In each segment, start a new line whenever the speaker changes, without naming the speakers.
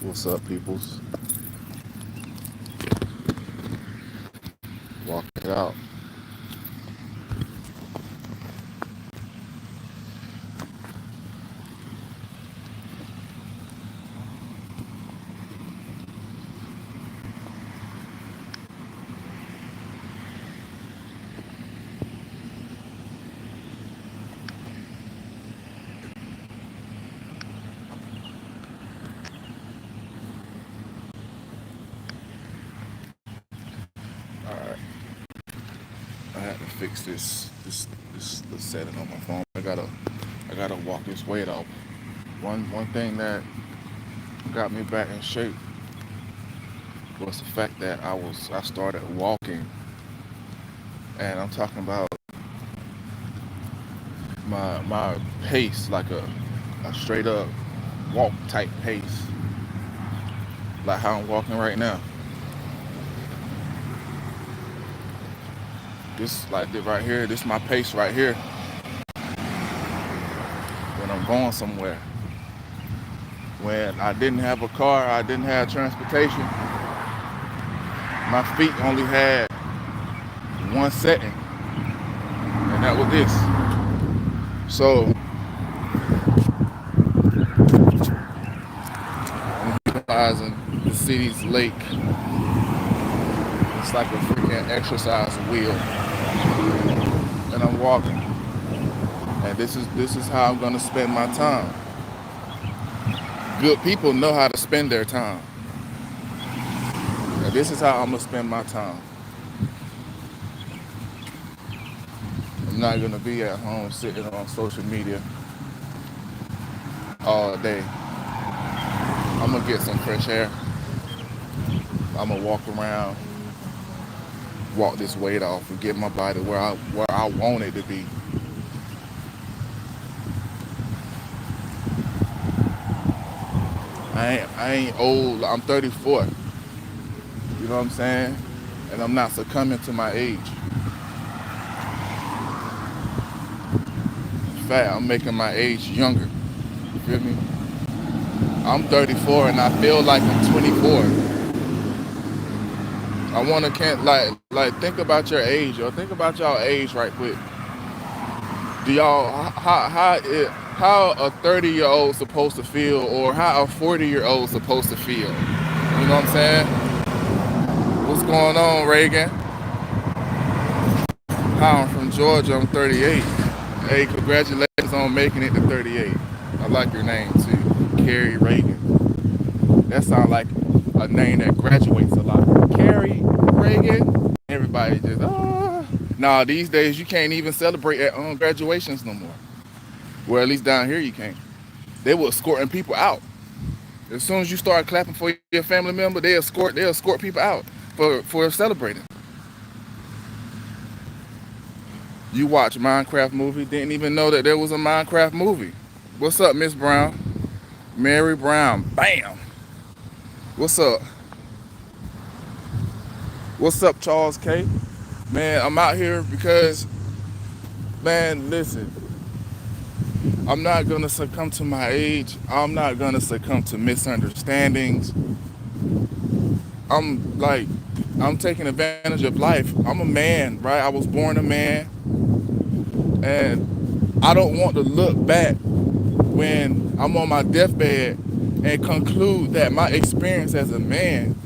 What's up, peoples? Walk it out. All right, I had to fix this setting on my phone. I gotta walk this weight out. One thing that got me back in shape was the fact that I started walking, and I'm talking about my pace, like a straight up walk type pace, like how I'm walking right now. This like this right here. This is my pace right here when I'm going somewhere. When I didn't have a car, I didn't have transportation. My feet only had one setting, and that was this. So I'm utilizing the city's lake. It's like a freaking exercise wheel, and I'm walking. And this is how I'm gonna spend my time. Good people know how to spend their time, and this is how I'm gonna spend my time. I'm not gonna be at home sitting on social media all day. I'm gonna get some fresh air. I'm gonna walk around, walk this weight off, and get my body where I want it to be. I ain't old. I'm 34. You know what I'm saying? And I'm not succumbing to my age. In fact, I'm making my age younger. You feel me? I'm 34 and I feel like I'm 24. I want to can't like think about your age or think about y'all age right quick. Do y'all how a 30-year-old supposed to feel or how a 40-year-old supposed to feel? You know what I'm saying? What's going on, Reagan? Hi, I'm from Georgia. I'm 38. Hey, congratulations on making it to 38. I like your name too, Carrie Reagan. That sounds like a name that graduates a lot. Carrie Reagan. Everybody just Nah, these days you can't even celebrate at graduations no more. Well, at least down here you can't. They were escorting people out. As soon as you start clapping for your family member, they escort people out for celebrating. You watch Minecraft movie, didn't even know that there was a Minecraft movie. What's up, Miss Brown? Mary Brown. Bam. What's up? What's up, Charles K? Man, I'm out here because, man, listen, I'm not gonna succumb to my age. I'm not gonna succumb to misunderstandings. I'm like, I'm taking advantage of life. I'm a man, right? I was born a man, and I don't want to look back when I'm on my deathbed and conclude that my experience as a man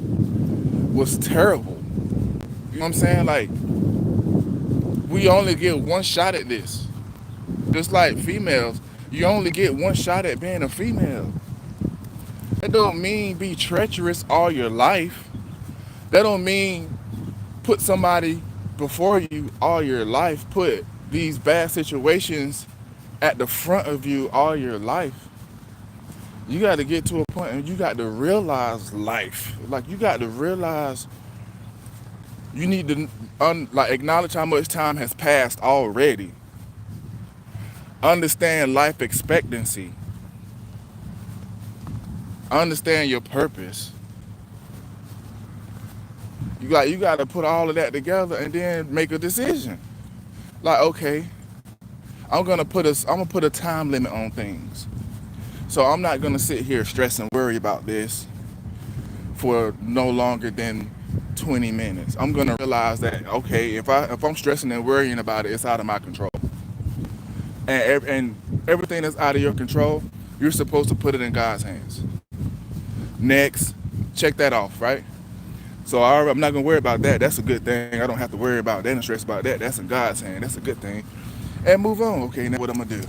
was terrible. You know what I'm saying? Like, we only get one shot at this. Just like females, you only get one shot at being a female. That don't mean be treacherous all your life. That don't mean put somebody before you all your life. Put these bad situations at the front of you all your life. You got to get to a point and you got to realize life. Like you got to realize you need to like acknowledge how much time has passed already. Understand life expectancy. Understand your purpose. You got to put all of that together and then make a decision. Like, okay, I'm gonna put a time limit on things. So I'm not gonna sit here stress and worry about this. for no longer than 20 minutes. I'm gonna realize that, okay, if I'm stressing and worrying about it, it's out of my control. And everything that's out of your control, you're supposed to put it in God's hands. Next, check that off, right? So I'm not gonna worry about that. That's a good thing. I don't have to worry about that and stress about that. That's in God's hand. That's a good thing. And move on. Okay, now what I'm gonna do?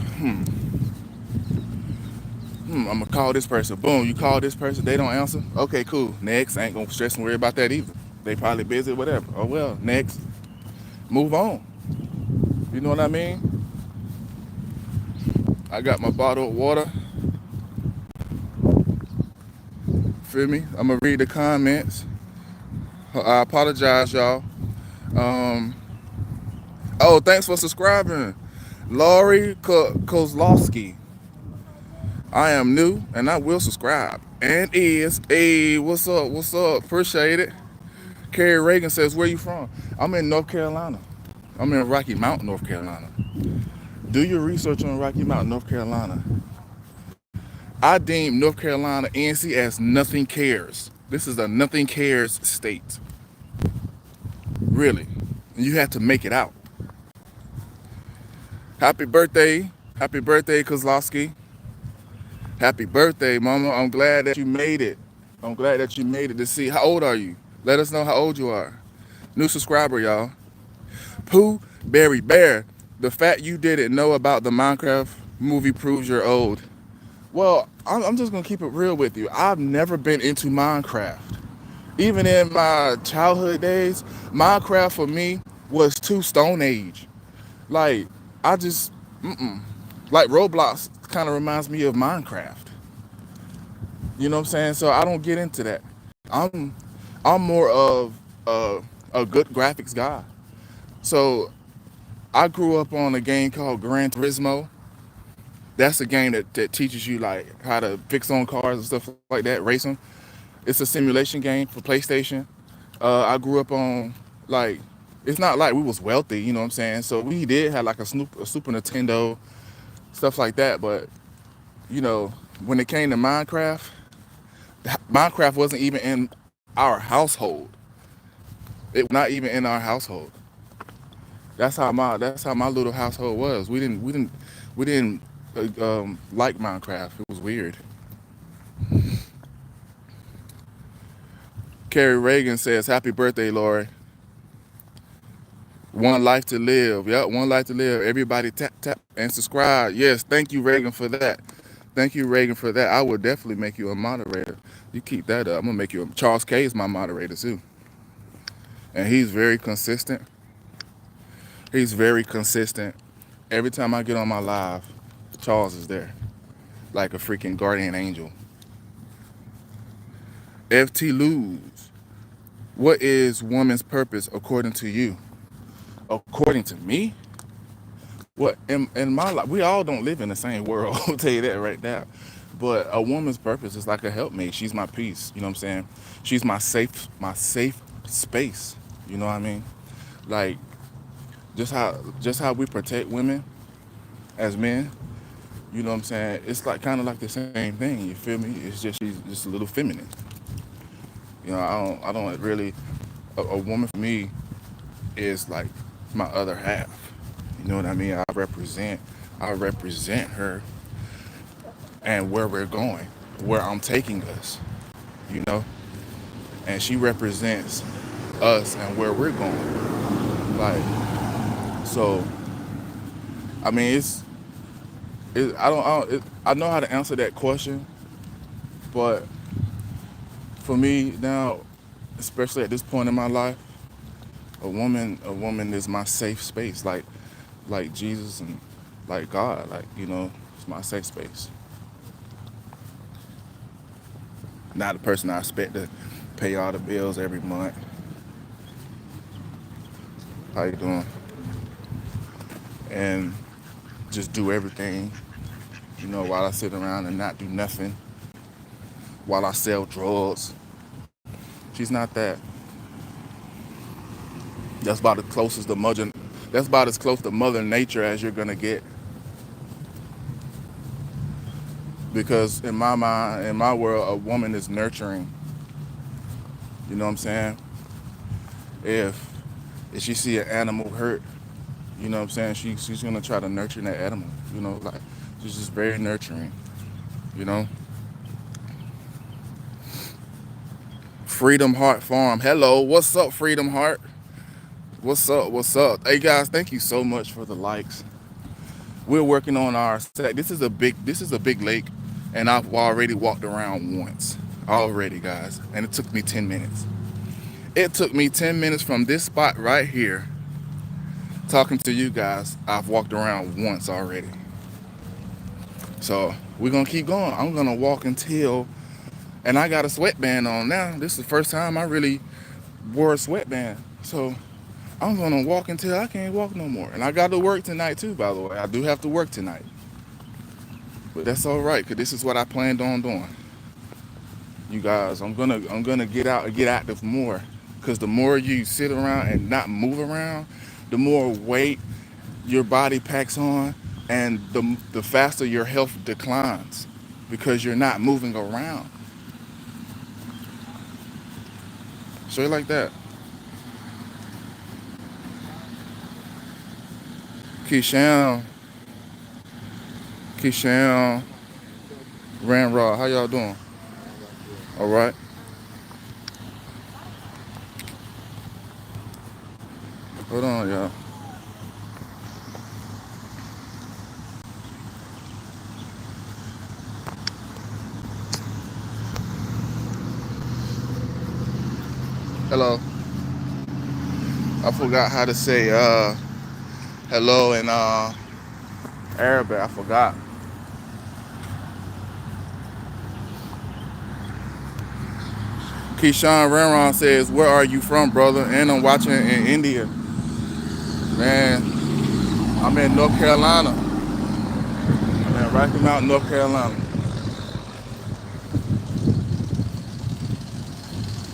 I'm gonna call this person. Boom, you call this person, they don't answer. Okay, cool. Next, I ain't gonna stress and worry about that either. They probably busy, whatever. Oh well, next, move on. You know what I mean? I got my bottle of water. Feel me? I'm gonna read the comments. I apologize, y'all. Um, oh, thanks for subscribing, Laurie Kozlowski. I am new and I will subscribe. And is, hey, what's up? What's up? Appreciate it. Carrie Reagan says, where you from? I'm in North Carolina. I'm in Rocky Mountain, North Carolina. Do your research on Rocky Mountain, North Carolina. I deem North Carolina NC as nothing cares. This is a nothing cares state. Really. And you have to make it out. Happy birthday. Happy birthday, Kozlowski. Happy birthday, Mama. I'm glad that you made it. I'm glad that you made it to see. How old are you? Let us know how old you are. New subscriber, y'all. Pooh Berry Bear. The fact you didn't know about the Minecraft movie proves you're old. Well, I'm just gonna keep it real with you. I've never been into Minecraft. Even in my childhood days, Minecraft for me was too Stone Age. Like, I just, like Roblox kind of reminds me of Minecraft. You know what I'm saying? So I don't get into that. I'm, I'm more of a good graphics guy. So I grew up on a game called Gran Turismo. That's a game that teaches you like how to fix on cars and stuff like that, racing. It's a simulation game for PlayStation. I grew up on like it's not like we was wealthy, you know what I'm saying? So we did have like a Super Nintendo, stuff like that. But you know, when it came to Minecraft, Minecraft wasn't even in our household. It was not even in our household. That's how my little household was. We didn't like Minecraft. It was weird. Carrie Reagan says, "Happy birthday, Lori. One life to live. Yep, one life to live. Everybody tap tap and subscribe. Yes, thank you, Reagan, for that. Thank you, Reagan, for that. I will definitely make you a moderator. You keep that up. I'm gonna make you. Charles K is my moderator too, and he's very consistent. He's very consistent. Every time I get on my live, Charles is there, like a freaking guardian angel. FT Lose. What is woman's purpose according to you? According to me, what in my life, we all don't live in the same world. I'll tell you that right now. But a woman's purpose is like a helpmate. She's my peace. You know what I'm saying? She's my safe space. You know what I mean? Like just how we protect women as men. You know what I'm saying? It's like kind of like the same thing. You feel me? It's just she's just a little feminine. You know, I don't really. A woman for me is like my other half. You know what I mean? I represent her and where we're going, where I'm taking us, you know? And she represents us and where we're going. Like, so, I mean, I know how to answer that question, but for me now, especially at this point in my life, a woman is my safe space, like Jesus and like God, like, you know, it's my safe space. Not the person I expect to pay all the bills every month. How you doing? And just do everything, you know, while I sit around and not do nothing, while I sell drugs. She's not that. That's about as close as the mother. That's about as close to Mother Nature as you're gonna get. Because in my mind, in my world, a woman is nurturing. You know what I'm saying? If if she see an animal hurt, you know what I'm saying, she's gonna try to nurture that animal. You know, like she's just very nurturing. You know, Freedom Heart Farm. Hello, what's up, Freedom Heart? What's up? What's up? Hey guys, thank you so much for the likes. We're working on our set. This is a big lake, and I've already walked around once already, guys, and it took me 10 minutes. It took me 10 minutes from this spot right here talking to you guys. I've walked around once already. So we're gonna keep going. I'm gonna walk until, and I got a sweatband on now. This is the first time I really wore a sweatband. So I'm gonna walk until I can't walk no more. And I got to work tonight too, by the way. I do have to work tonight. But that's all right, cause this is what I planned on doing. You guys, I'm gonna get out and get active more. Cause the more you sit around and not move around, the more weight your body packs on, and the faster your health declines because you're not moving around. Straight like that. Keyshawn, Keyshawn, Ramrod, how y'all doing? All right. Hold on, y'all. Hello. I forgot how to say hello in Arabic. I forgot. Keyshawn Ramron says, "Where are you from, brother?" And I'm watching in India. Man, I'm in North Carolina. I'm in Rocky Mountain, North Carolina.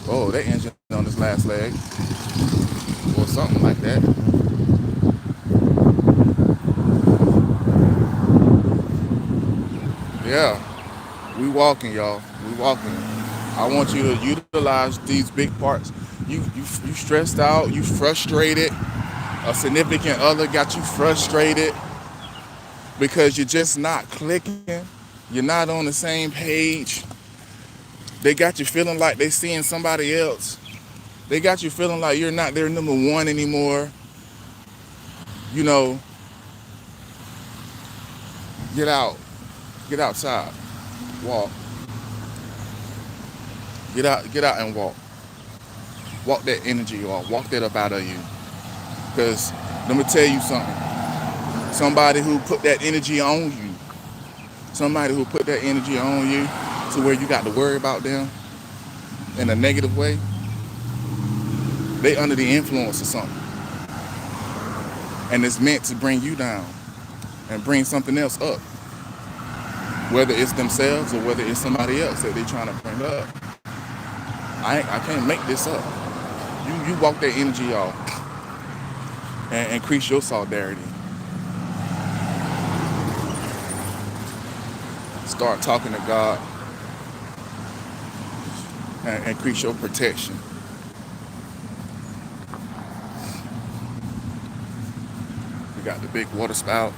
Oh, that engine on this last leg, or something like that. Yeah, we walking, y'all. We walking. I want you to utilize these big parts. You stressed out. You frustrated. A significant other got you frustrated because you're just not clicking. You're not on the same page. They got you feeling like they seeing somebody else. They got you feeling like you're not their number one anymore. You know, get out. Get outside. Walk. Get out and walk. Walk that energy off. Walk that up out of you. Because let me tell you something. Somebody who put that energy on you, somebody who put that energy on you to where you got to worry about them in a negative way, they under the influence of something. And it's meant to bring you down and bring something else up. Whether it's themselves or whether it's somebody else that they're trying to bring up. I can't make this up. You walk that energy off and increase your solidarity. Start talking to God and increase your protection. We got the big water spout.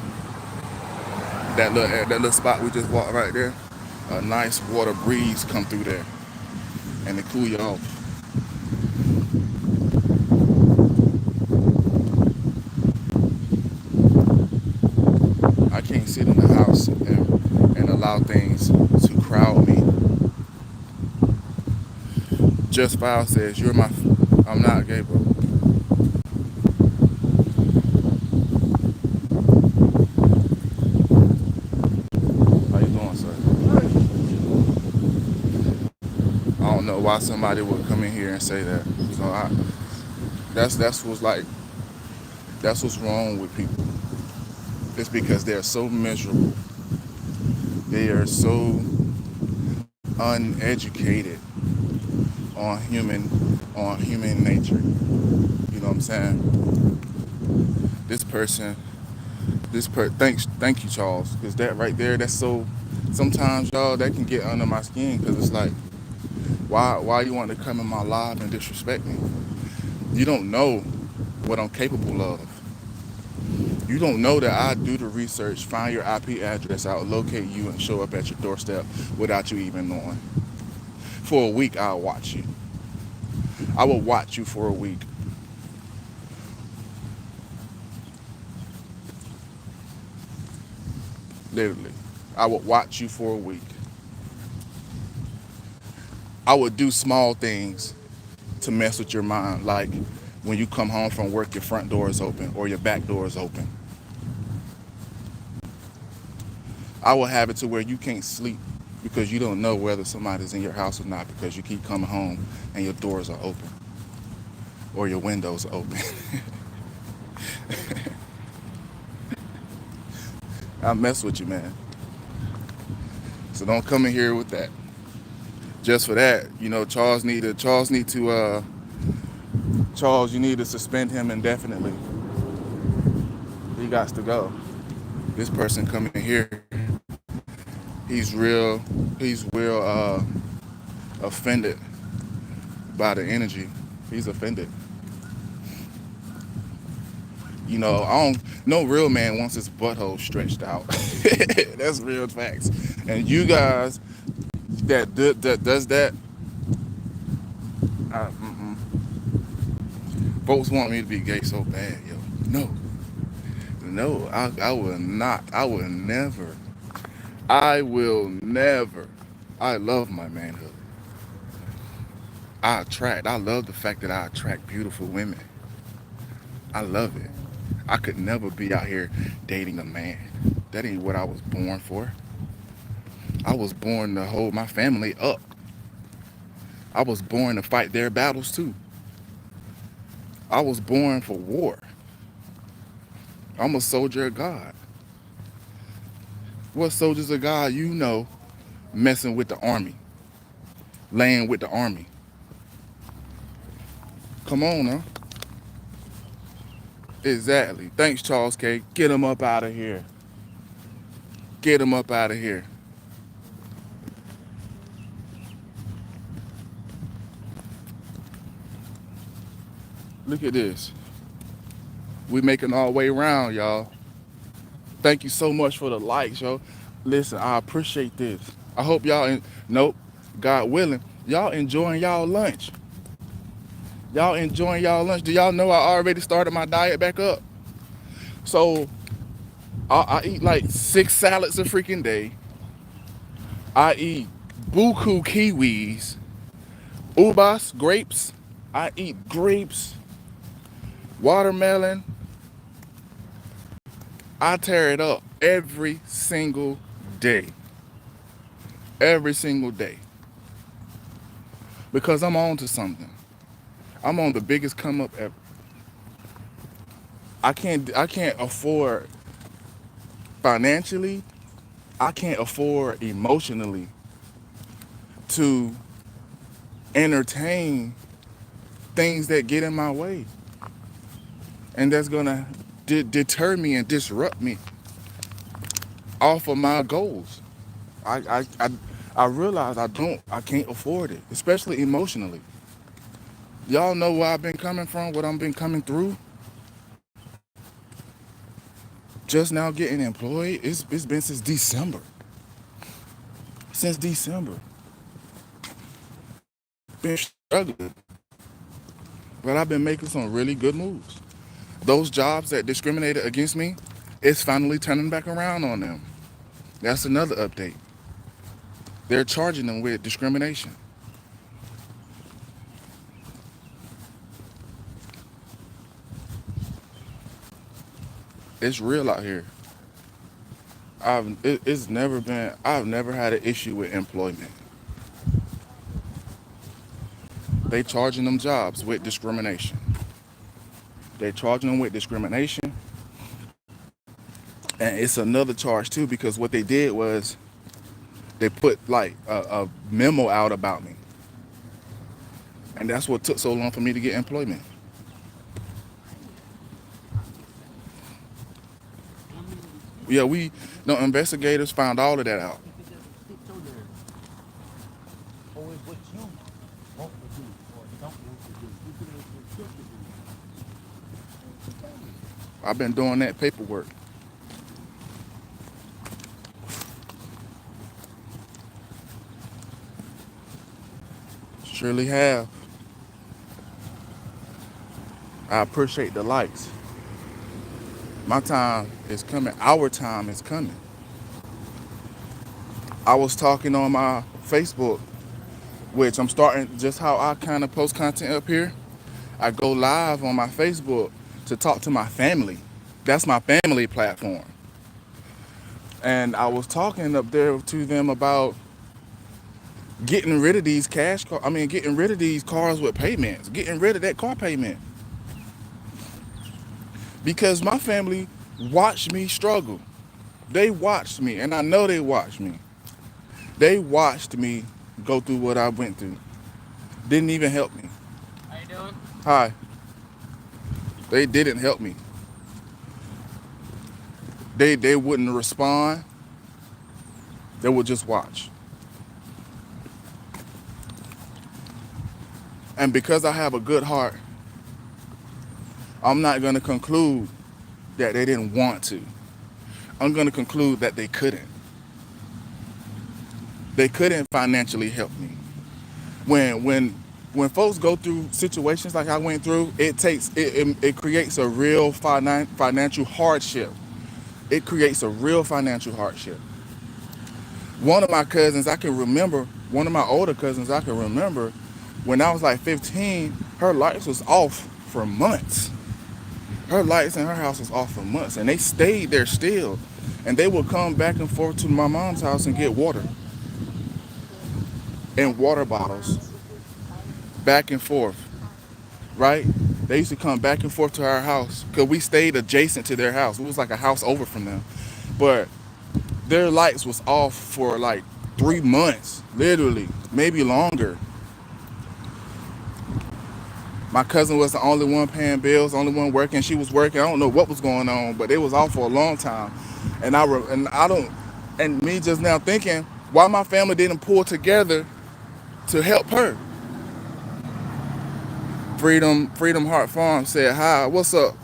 That little spot we just walked right there. A nice water breeze come through there and it cool you off. I can't sit in the house and allow things to crowd me. Just File says, "You're my." I'm not gay, bro. How you doing, sir? I don't know why somebody would come in here and say that. So that's what's like. That's what's wrong with people. It's because they're so miserable. They are so uneducated on human nature. You know what I'm saying? This person, thank you, Charles, because that right there, that's so. Sometimes, y'all, that can get under my skin because it's like, Why you want to come in my live and disrespect me? You don't know what I'm capable of. You don't know that I do the research, find your IP address out, locate you, and show up at your doorstep without you even knowing. For a week, I'll watch you. I will watch you for a week. Literally. I would watch you for a week. I would do small things to mess with your mind, like when you come home from work, your front door is open or your back door is open. I will have it to where you can't sleep because you don't know whether somebody's in your house or not because you keep coming home and your doors are open or your windows are open. I mess with you, man. So don't come in here with that. Just for that, Charles, you need to suspend him indefinitely. He got to go. This person coming here, he's real, he's real offended by the energy. He's offended. I don't. No real man wants his butthole stretched out. That's real facts. And you guys that does that, uh, folks want me to be gay so bad, yo. No, no, I will not. I will never. I will never. I love my manhood. I love the fact that I attract beautiful women. I love it. I could never be out here dating a man. That ain't what I was born for. I was born to hold my family up. I was born to fight their battles too. I was born for war. I'm a soldier of God. What soldiers of God you know messing with the army, laying with the army? Come on, huh? Exactly. Thanks, Charles K. Get him up out of here. Get him up out of here. Look at this. We making our way around, y'all. Thank you so much for the likes, yo. Listen, I appreciate this. I hope nope, God willing, y'all enjoying y'all lunch. Y'all enjoying y'all lunch. Do y'all know I already started my diet back up? So I eat like 6 salads a freaking day. I eat buku kiwis, ubas, grapes. I eat grapes, watermelon. I tear it up every single day. Every single day. Because I'm on to something. I'm on the biggest come up ever. I can't afford financially, I can't afford emotionally to entertain things that get in my way and that's gonna deter me and disrupt me off of my goals. I I I realize I can't afford it, especially emotionally. Y'all know where I've been coming from, what I've been coming through. Just now getting employed, it's been since December. Since December, been struggling, but I've been making some really good moves. Those jobs that discriminated against me, it's finally turning back around on them. That's another update. They're charging them with discrimination. It's real out here. I've never had an issue with employment. They charging them jobs with discrimination. They charging them with discrimination, and it's another charge too because what they did was they put like a memo out about me, and that's what took so long for me to get employment. Yeah, no investigators found all of that out. I've been doing that paperwork. Surely have. I appreciate the likes. My time is coming. Our time is coming. I was talking on my Facebook, which I'm starting just how I kind of post content up here. I go live on my Facebook to talk to my family. That's my family platform. And I was talking up there to them about getting rid of these getting rid of these cars with payments, getting rid of that car payment. Because my family watched me struggle. They watched me, and I know they watched me. They watched me go through what I went through. Didn't even help me.
How you doing?
Hi. They didn't help me. They wouldn't respond. They would just watch. And because I have a good heart, I'm not going to conclude that they didn't want to. I'm going to conclude that they couldn't. They couldn't financially help me. When folks go through situations like I went through, it creates a real financial hardship. It creates a real financial hardship. One of my cousins, I can remember, one of my older cousins, I can remember when I was like 15, her lights was off for months. Her lights in her house was off for months, and they stayed there still. And they would come back and forth to my mom's house and get water in water bottles, back and forth, right? They used to come back and forth to our house because we stayed adjacent to their house. It was like a house over from them. But their lights was off for like 3 months, literally, maybe longer. My cousin was the only one paying bills, only one working. She was working. I don't know what was going on, but it was off for a long time. And I don't, and me just now thinking why my family didn't pull together to help her. Freedom Heart Farm said hi. What's up?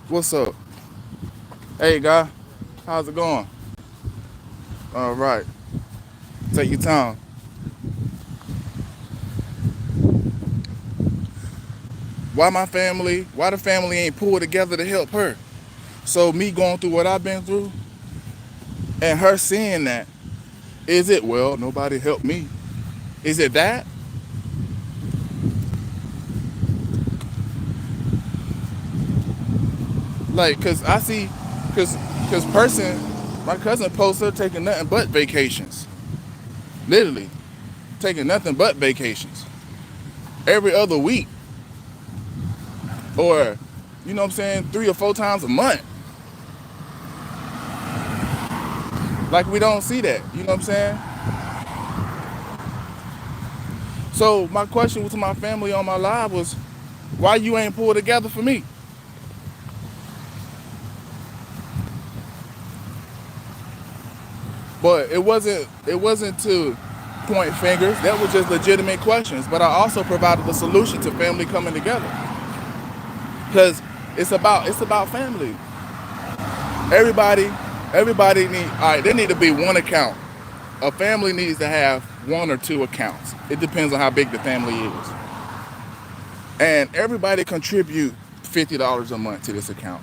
What's up? Hey guy, how's it going? All right, take your time. Why the family ain't pulled together to help her? So me going through what I've been through and her seeing that, is it, well, nobody helped me? Is it that? Like, cause I see, cause person, my cousin posts her taking nothing but vacations. Literally, taking nothing but vacations. Every other week. Or, you know what I'm saying, 3 or 4 times a month. Like we don't see that, you know what I'm saying? So my question to my family on my live was, why you ain't pulled together for me? But it wasn't to point fingers. That was just legitimate questions. But I also provided a solution to family coming together. Because it's about family. Everybody everybody need all right, there need to be one account. A family needs to have one or two accounts. It depends on how big the family is. And everybody contribute $50 a month to this account.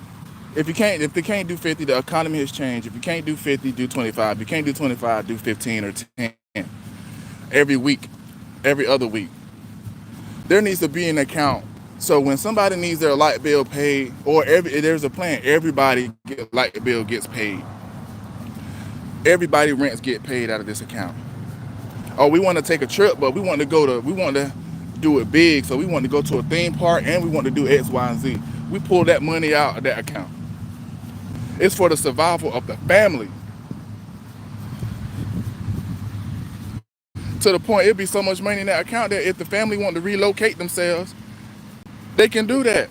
If they can't do 50, the economy has changed. If you can't do 50, do 25. If you can't do 25, do 15 or 10 every week, every other week. There needs to be an account. So when somebody needs their light bill paid, or there's a plan, everybody light bill gets paid. Everybody rents get paid out of this account. Oh, we want to take a trip, but we want to do it big. So we want to go to a theme park and we want to do X, Y, and Z. We pull that money out of that account. It's for the survival of the family. To the point it'd be so much money in that account that if the family want to relocate themselves, they can do that.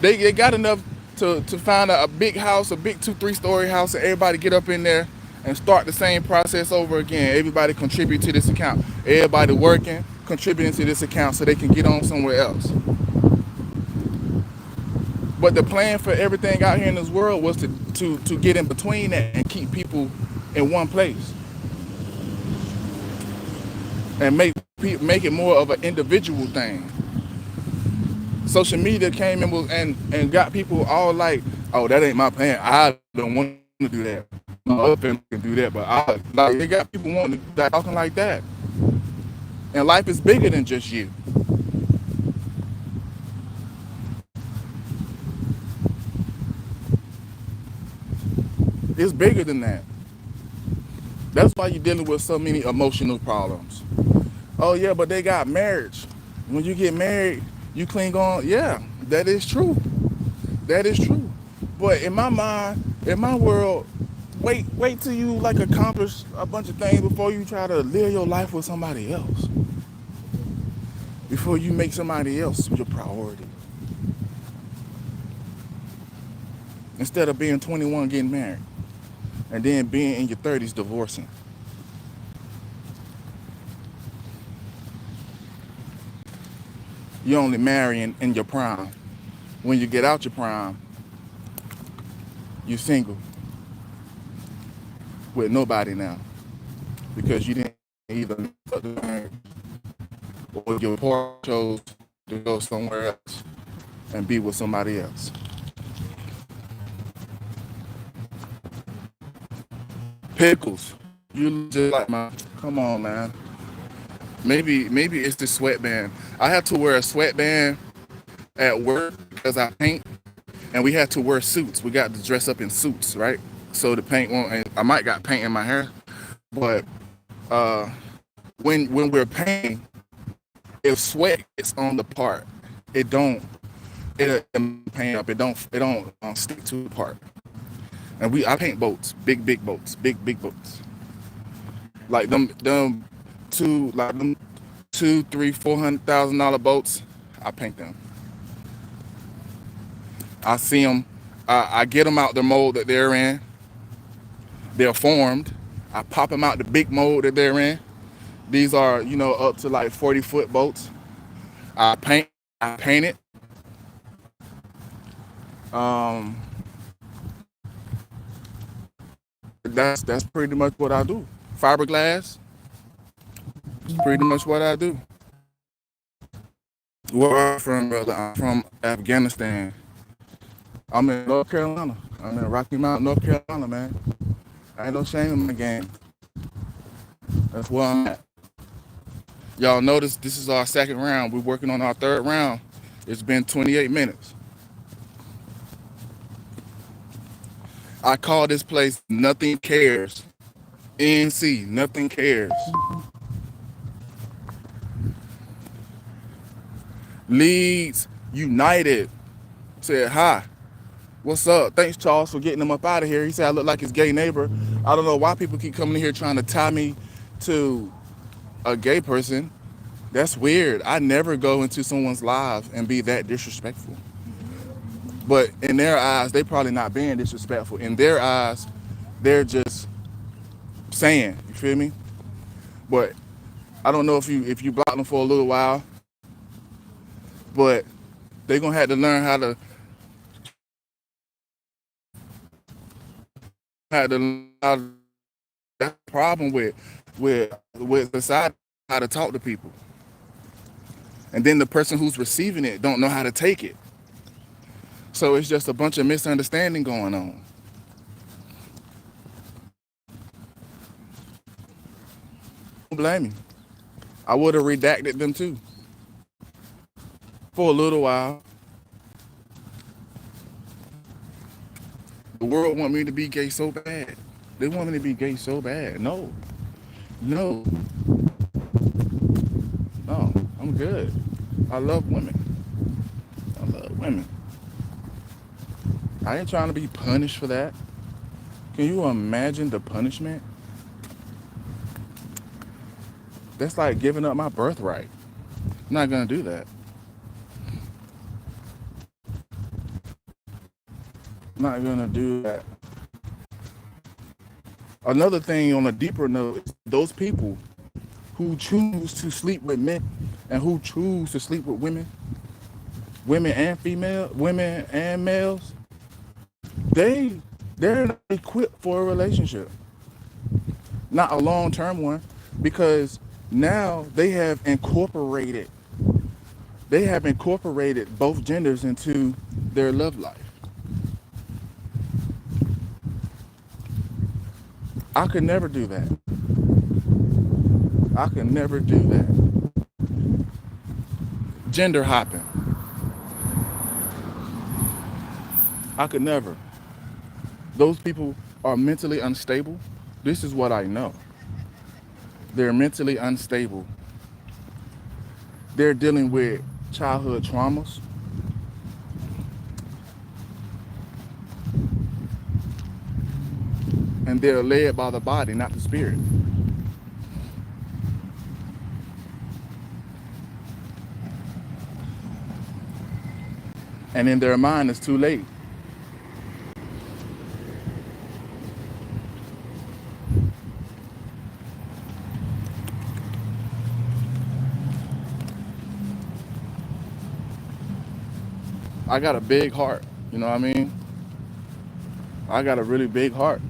They got enough to find a big house, a big 2, 3 story house, and everybody get up in there and start the same process over again. Everybody contribute to this account. Everybody working. contributing to this account so they can get on somewhere else. But the plan for everything out here in this world was to get in between that and keep people in one place and make it more of an individual thing. Social media came and and got people all like, oh, that ain't my plan. I don't want to do that. My other family can do that, but I like they got people wanting to that talking like that. And life is bigger than just you. It's bigger than that. That's why you're dealing with so many emotional problems. Oh yeah, but they got marriage. When you get married, you cling on. Yeah, that is true. That is true. But in my mind, in my world, wait till you like accomplish a bunch of things before you try to live your life with somebody else. Before you make somebody else your priority. Instead of being 21 getting married and then being in your 30s divorcing. You only marry in your prime. When you get out your prime, you single with nobody now because you didn't either or your partner chose to go somewhere else and be with somebody else. Pickles, you just like my. Come on, man. Maybe it's the sweatband. I have to wear a sweatband at work because I paint, and we had to wear suits. We got to dress up in suits, right? So the paint won't. And I might got paint in my hair, but uh, when we're painting, if sweat gets on the part, it don't paint up. It don't stick to the part. And I paint boats, big boats, big boats, like them two, three, $400,000 boats. I paint them. I see them. I get them out the mold that they're in. They're formed. I pop them out the big mold that they're in. These are, up to like 40-foot boats. I paint it. Um, that's pretty much what I do. Fiberglass is pretty much what I do. Where I'm from, brother? I'm from Afghanistan. I'm in North Carolina. I'm in Rocky Mount, North Carolina, man. I ain't no shame in my game. That's where I'm at. Y'all notice this is our second round. We're working on our third round. It's been 28 minutes. I call this place Nothing Cares. NC, Nothing Cares. Leeds United said hi. What's up? Thanks, Charles, for getting him up out of here. He said I look like his gay neighbor. I don't know why people keep coming in here trying to tie me to a gay person. That's weird. I never go into someone's life and be that disrespectful. But in their eyes, they probably not being disrespectful. In their eyes, they're just saying, you feel me? But I don't know if you block them for a little while, but they're gonna have to learn how to that's the problem with society, how to talk to people. And then the person who's receiving it don't know how to take it. So it's just a bunch of misunderstanding going on. Don't blame me. I would have redacted them too for a little while. The world want me to be gay so bad. They want me to be gay so bad. No, no, no. I'm good. I love women. I love women. I ain't trying to be punished for that. Can you imagine the punishment? That's like giving up my birthright. I'm not gonna do that. I'm not gonna do that. Another thing on a deeper note, those people who choose to sleep with men and who choose to sleep with women, women and female, women and males, they they're not equipped for a relationship, not a long-term one, because now they have incorporated both genders into their love life. I could never do that. I could never do that. Gender hopping. I could never. Those people are mentally unstable. This is what I know. They're mentally unstable. They're dealing with childhood traumas, and they're led by the body, not the spirit. And in their mind, it's too late. I got a big heart. You know what I mean? I got a really big heart.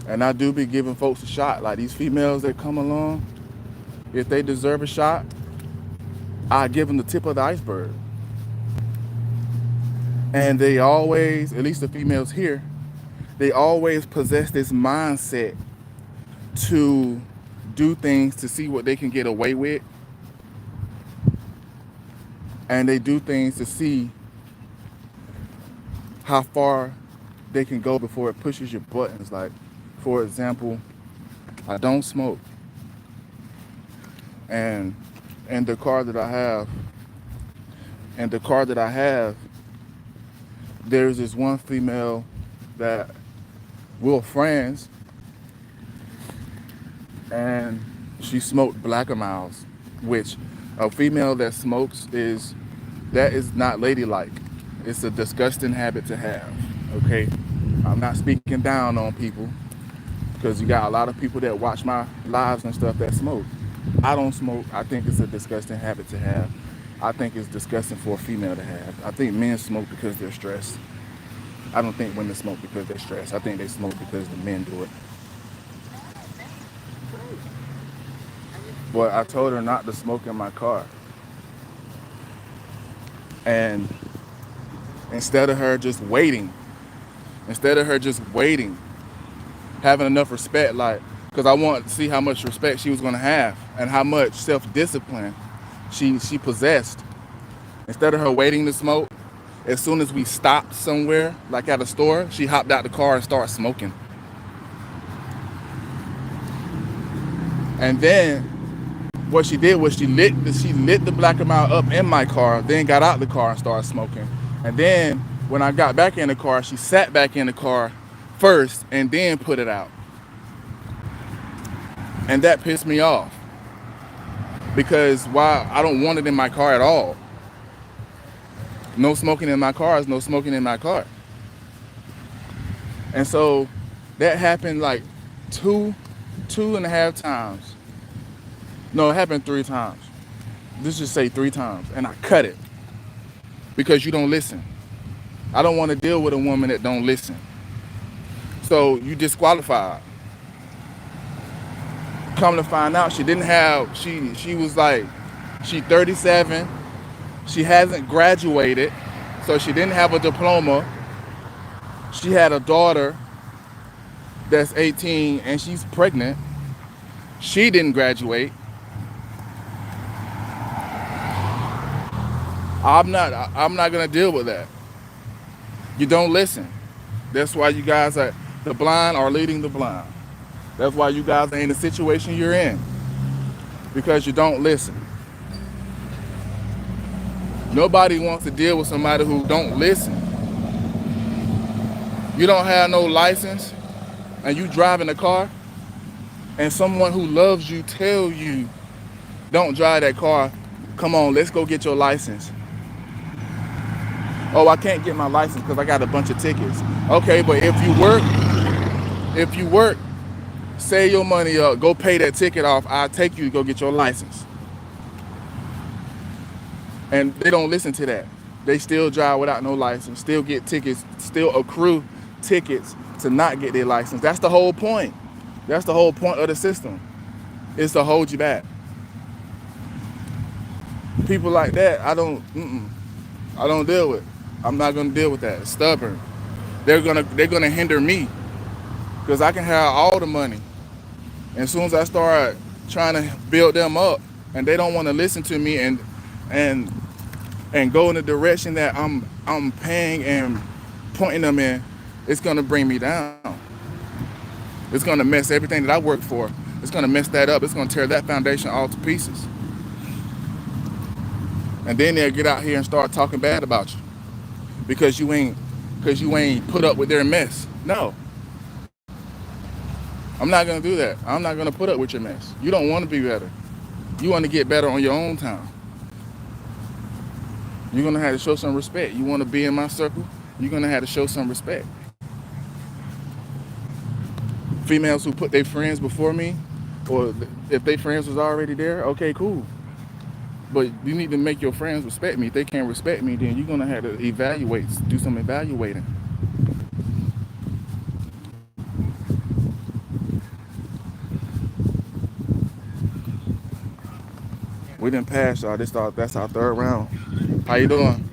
And I do be giving folks a shot. Like these females that come along, if they deserve a shot, I give them the tip of the iceberg. And they always, at least the females here, they always possess this mindset to do things to see what they can get away with. And they do things to see how far they can go before it pushes your buttons. Like, for example, I don't smoke. And in the car that I have, and the car that I have, there's this one female that we're friends, and she smoked Blacker Miles, which a female that smokes that is not ladylike. It's a disgusting habit to have. Okay, I'm not speaking down on people because you got a lot of people that watch my lives and stuff that smoke. I don't smoke. I think it's a disgusting habit to have. I think it's disgusting for a female to have. I think men smoke because they're stressed. I don't think women smoke because they're stressed. I think they smoke because the men do it. But I told her not to smoke in my car. And instead of her just waiting, having enough respect, like, because I wanted to see how much respect she was going to have and how much self-discipline she possessed. Instead of her waiting to smoke, as soon as we stopped somewhere, like at a store, she hopped out the car and started smoking. And then what she did was she lit the Black and Mild up in my car, then got out the car and started smoking. And then when I got back in the car, she sat back in the car first and then put it out. And that pissed me off because why? I don't want it in my car at all. No smoking in my car is no smoking in my car. And so that happened like two and a half times. No, it happened 3 times. Let's just say 3 times. And I cut it because you don't listen. I don't want to deal with a woman that don't listen. So you disqualified. Come to find out, she was like, she 37. She hasn't graduated, so she didn't have a diploma. She had a daughter that's 18 and she's pregnant. She didn't graduate. I'm not gonna deal with that. You don't listen. That's why you guys are the blind are leading the blind. That's why you guys are in the situation you're in. Because you don't listen. Nobody wants to deal with somebody who don't listen. You don't have no license and you driving a car and someone who loves you tell you don't drive that car. Come on, let's go get your license. Oh, I can't get my license because I got a bunch of tickets. Okay, but if you work Save your money up, go pay that ticket off. I'll take you to go get your license. And they don't listen to that. They still drive without no license, still get tickets, still accrue tickets to not get their license. That's the whole point. That's the whole point of the system, is to hold you back. People like that, I don't deal with. I'm not gonna deal with that. It's stubborn. They're gonna hinder me because I can have all the money. And as soon as I start trying to build them up, and they don't want to listen to me and and go in the direction that I'm paying and pointing them in, it's gonna bring me down. It's gonna mess everything that I work for. It's gonna mess that up. It's gonna tear that foundation all to pieces. And then they'll get out here and start talking bad about you because you ain't put up with their mess. No, I'm not gonna do that. I'm not gonna put up with your mess. You don't want to be better. You want to get better on your own time. You're gonna have to show some respect. You want to be in my circle, you're gonna have to show some respect. Females who put their friends before me, or if their friends was already there, okay, cool. But you need to make your friends respect me. If they can't respect me, then you're gonna have to evaluate, do some evaluating. We didn't pass y'all. That's our third round. How you doing?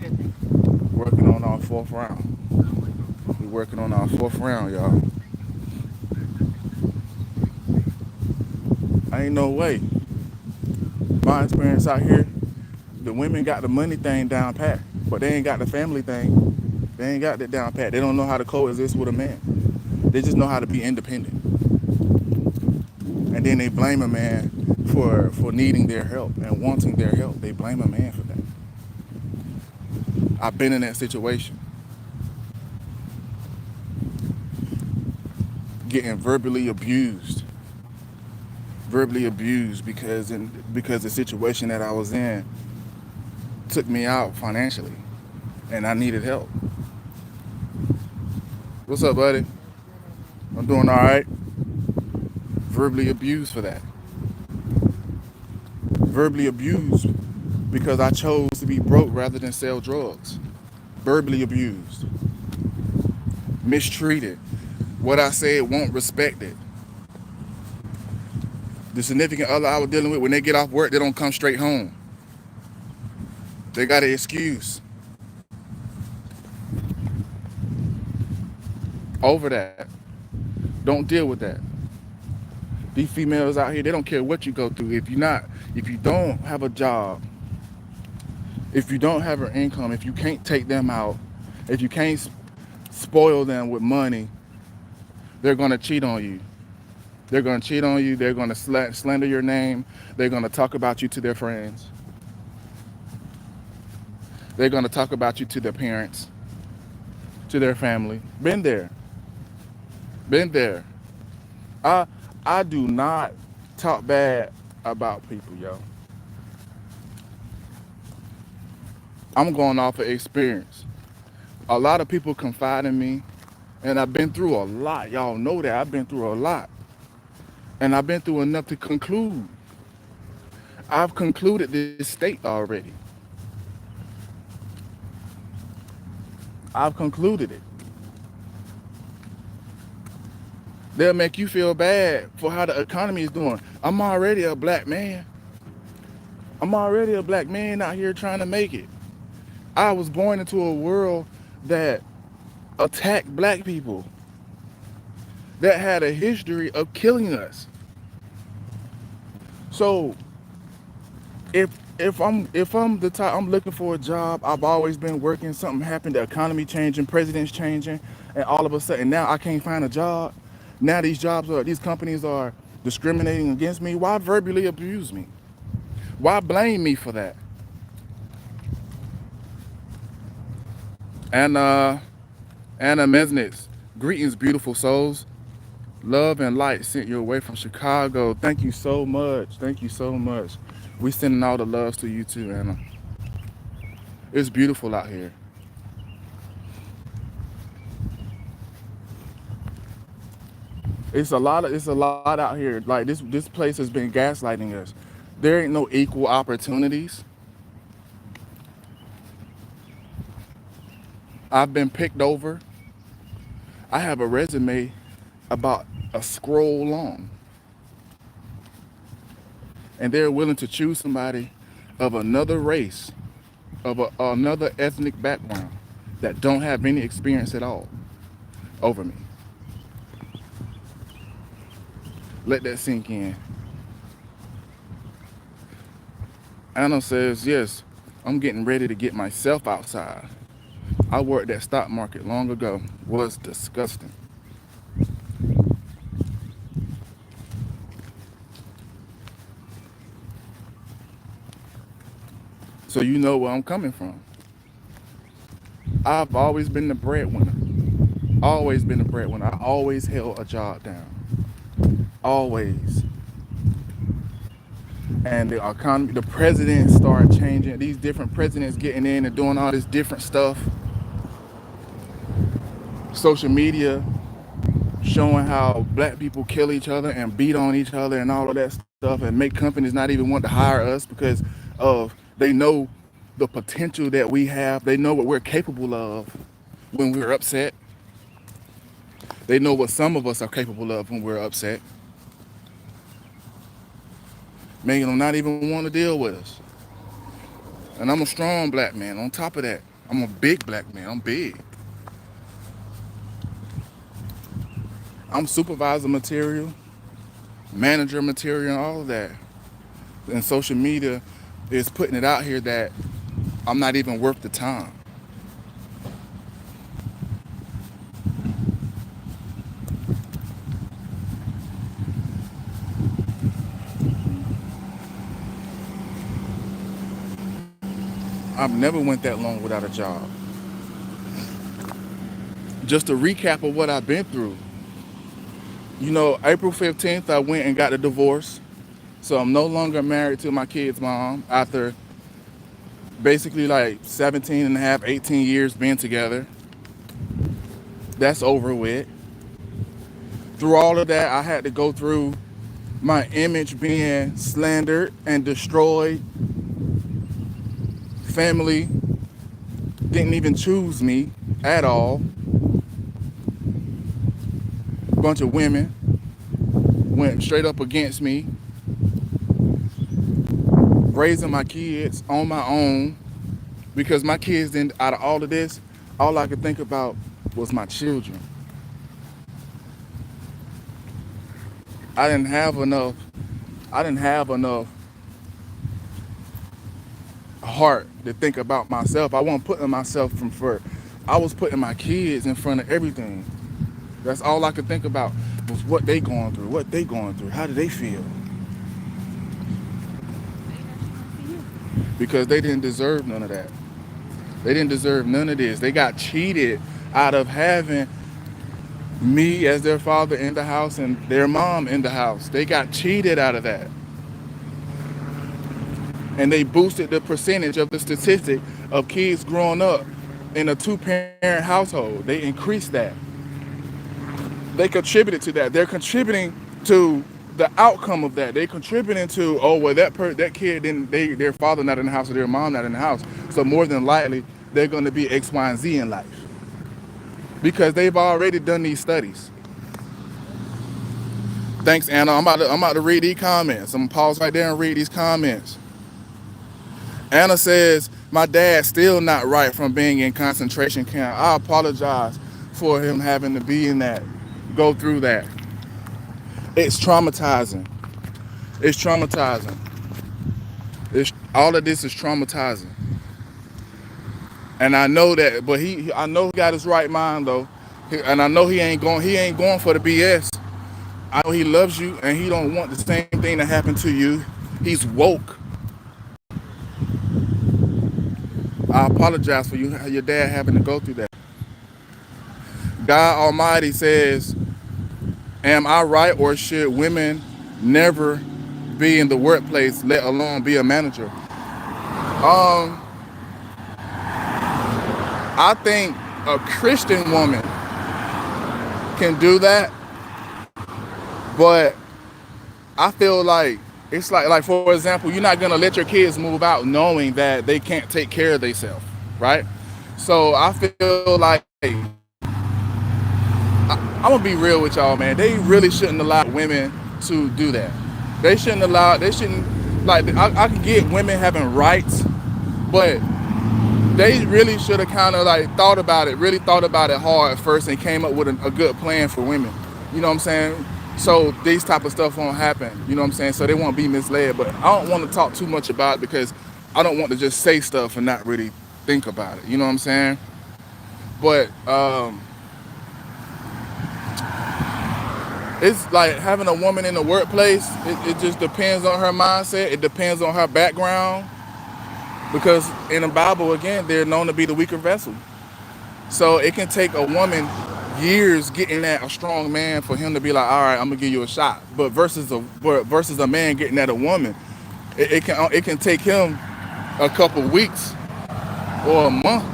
Working on our fourth round. We working on our fourth round, y'all. Ain't no way. My experience out here, the women got the money thing down pat, but they ain't got the family thing. They ain't got that down pat. They don't know how to coexist with a man. They just know how to be independent. And then they blame a man for needing their help and wanting their help. They blame a man for that. I've been in that situation, getting verbally abused because the situation that I was in took me out financially, and I needed help. What's up, buddy? I'm doing all right. Verbally abused for that. Verbally abused because I chose to be broke rather than sell drugs. Verbally abused, mistreated. What I said won't respect it. The significant other I was dealing with, when they get off work, they don't come straight home. They got an excuse over that. Don't deal with that. These females out here, they don't care what you go through. If you don't have a job, if you don't have an income, if you can't take them out, if you can't spoil them with money, they're gonna cheat on you. They're gonna cheat on you. They're gonna slander your name. They're gonna talk about you to their friends. They're gonna talk about you to their parents, to their family. Been there. Been there. I I do not talk bad about people, yo. I'm going off of experience. A lot of people confide in me, and I've been through a lot. Y'all know that I've been through a lot, and I've been through enough to conclude. I've concluded this state already. I've concluded it. They'll make you feel bad for how the economy is doing. I'm already a black man. I'm already a black man out here trying to make it. I was born into a world that attacked black people, that had a history of killing us. So if I'm the type, I'm looking for a job. I've always been working. Something happened, the economy changing, presidents changing, and all of a sudden now I can't find a job. Now these companies are discriminating against me. Why verbally abuse me? Why blame me for that? And Anna Mesnitz, greetings, beautiful souls. Love and light sent you away from Chicago. Thank you so much. Thank you so much. We sending all the loves to you too, Anna. It's beautiful out here. It's a lot out here. Like this place has been gaslighting us. There ain't no equal opportunities. I've been picked over. I have a resume about a scroll long, and they're willing to choose somebody of another race, of another ethnic background that don't have any experience at all over me. Let that sink in. Anna says, yes, I'm getting ready to get myself outside. I worked that stock market long ago. Was disgusting. So you know where I'm coming from. I've always been the breadwinner. Always been the breadwinner. I always held a job down. Always. And the economy, the presidents start changing. These different presidents getting in and doing all this different stuff. Social media showing how black people kill each other and beat on each other and all of that stuff, and make companies not even want to hire us because of they know the potential that we have. They know what we're capable of when we're upset. They know what some of us are capable of when we're upset. Making them not even want to deal with us. And I'm a strong black man. On top of that, I'm a big black man. I'm big. I'm supervisor material, manager material, and all of that. And social media is putting it out here that I'm not even worth the time. I've never went that long without a job. Just a recap of what I've been through. You know, April 15th, I went and got a divorce. So I'm no longer married to my kid's mom after basically like 17 and a half, 18 years being together. That's over with. Through all of that, I had to go through my image being slandered and destroyed. Family didn't even choose me at all. Bunch of women went straight up against me, raising my kids on my own because my kids didn't, out of all of this, all I could think about was my children. I didn't have enough, I didn't have enough heart to think about myself. I wasn't putting myself from first. I was putting my kids in front of everything. That's all I could think about was what they going through, what they going through, how do they feel? Because they didn't deserve none of that. They didn't deserve none of this. They got cheated out of having me as their father in the house and their mom in the house. They got cheated out of that. And they boosted the percentage of the statistic of kids growing up in a two-parent household. They increased that. They contributed to that. They're contributing to the outcome of that. They contributing to, oh well, that kid didn't, their father not in the house or their mom not in the house. So more than likely they're going to be X, Y, and Z in life because they've already done these studies. Thanks, Anna. I'm about to read these comments. I'm gonna pause right there and read these comments. Anna says, my dad's still not right from being in concentration camp. I apologize for him having to be in that, go through that. It's traumatizing. It's traumatizing. All of this is traumatizing. And I know that, but I know he got his right mind though. And I know he ain't going for the BS. I know he loves you and he don't want the same thing to happen to you. He's woke. I apologize for your dad having to go through that. God Almighty says, am I right or should women never be in the workplace, let alone be a manager? I think a Christian woman can do that, But I feel like it's like for example, you're not gonna let your kids move out knowing that they can't take care of themselves, right? So I feel like I'm gonna be real with y'all, man. They really shouldn't allow women to do that. They shouldn't allow. They shouldn't like. I can get women having rights, but they really should have kind of like thought about it, really thought about it hard first, and came up with a good plan for women. You know what I'm saying? So these type of stuff won't happen. You know what I'm saying? So they won't be misled. But I don't want to talk too much about it because I don't want to just say stuff and not really think about it. You know what I'm saying? But it's like having a woman in the workplace. It just depends on her mindset. It depends on her background. Because in the Bible, again, they're known to be the weaker vessel. So it can take a woman years getting at a strong man for him to be like, all right, I'm gonna give you a shot. But versus a man getting at a woman, it can take him a couple weeks or a month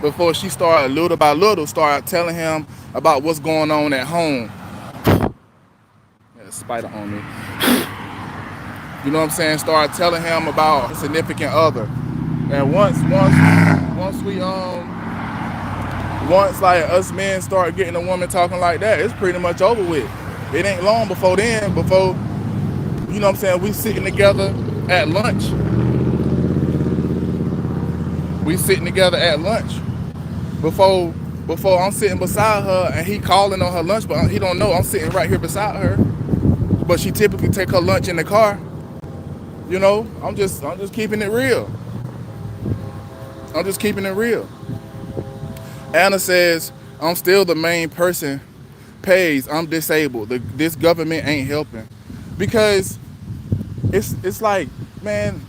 before she start little by little start telling him about what's going on at home. Yeah, a spider on me. You know what I'm saying? Start telling him about a significant other. And once like us men start getting a woman talking like that, it's pretty much over with. It ain't long before then, before, you know what I'm saying, we sitting together at lunch. We sitting together at lunch. Before before I'm sitting beside her and he calling on her lunch, but he don't know I'm sitting right here beside her. But she typically take her lunch in the car. You know, I'm just keeping it real. I'm just keeping it real. Anna says, I'm still the main person pays. I'm disabled. This government ain't helping. Because it's like, man,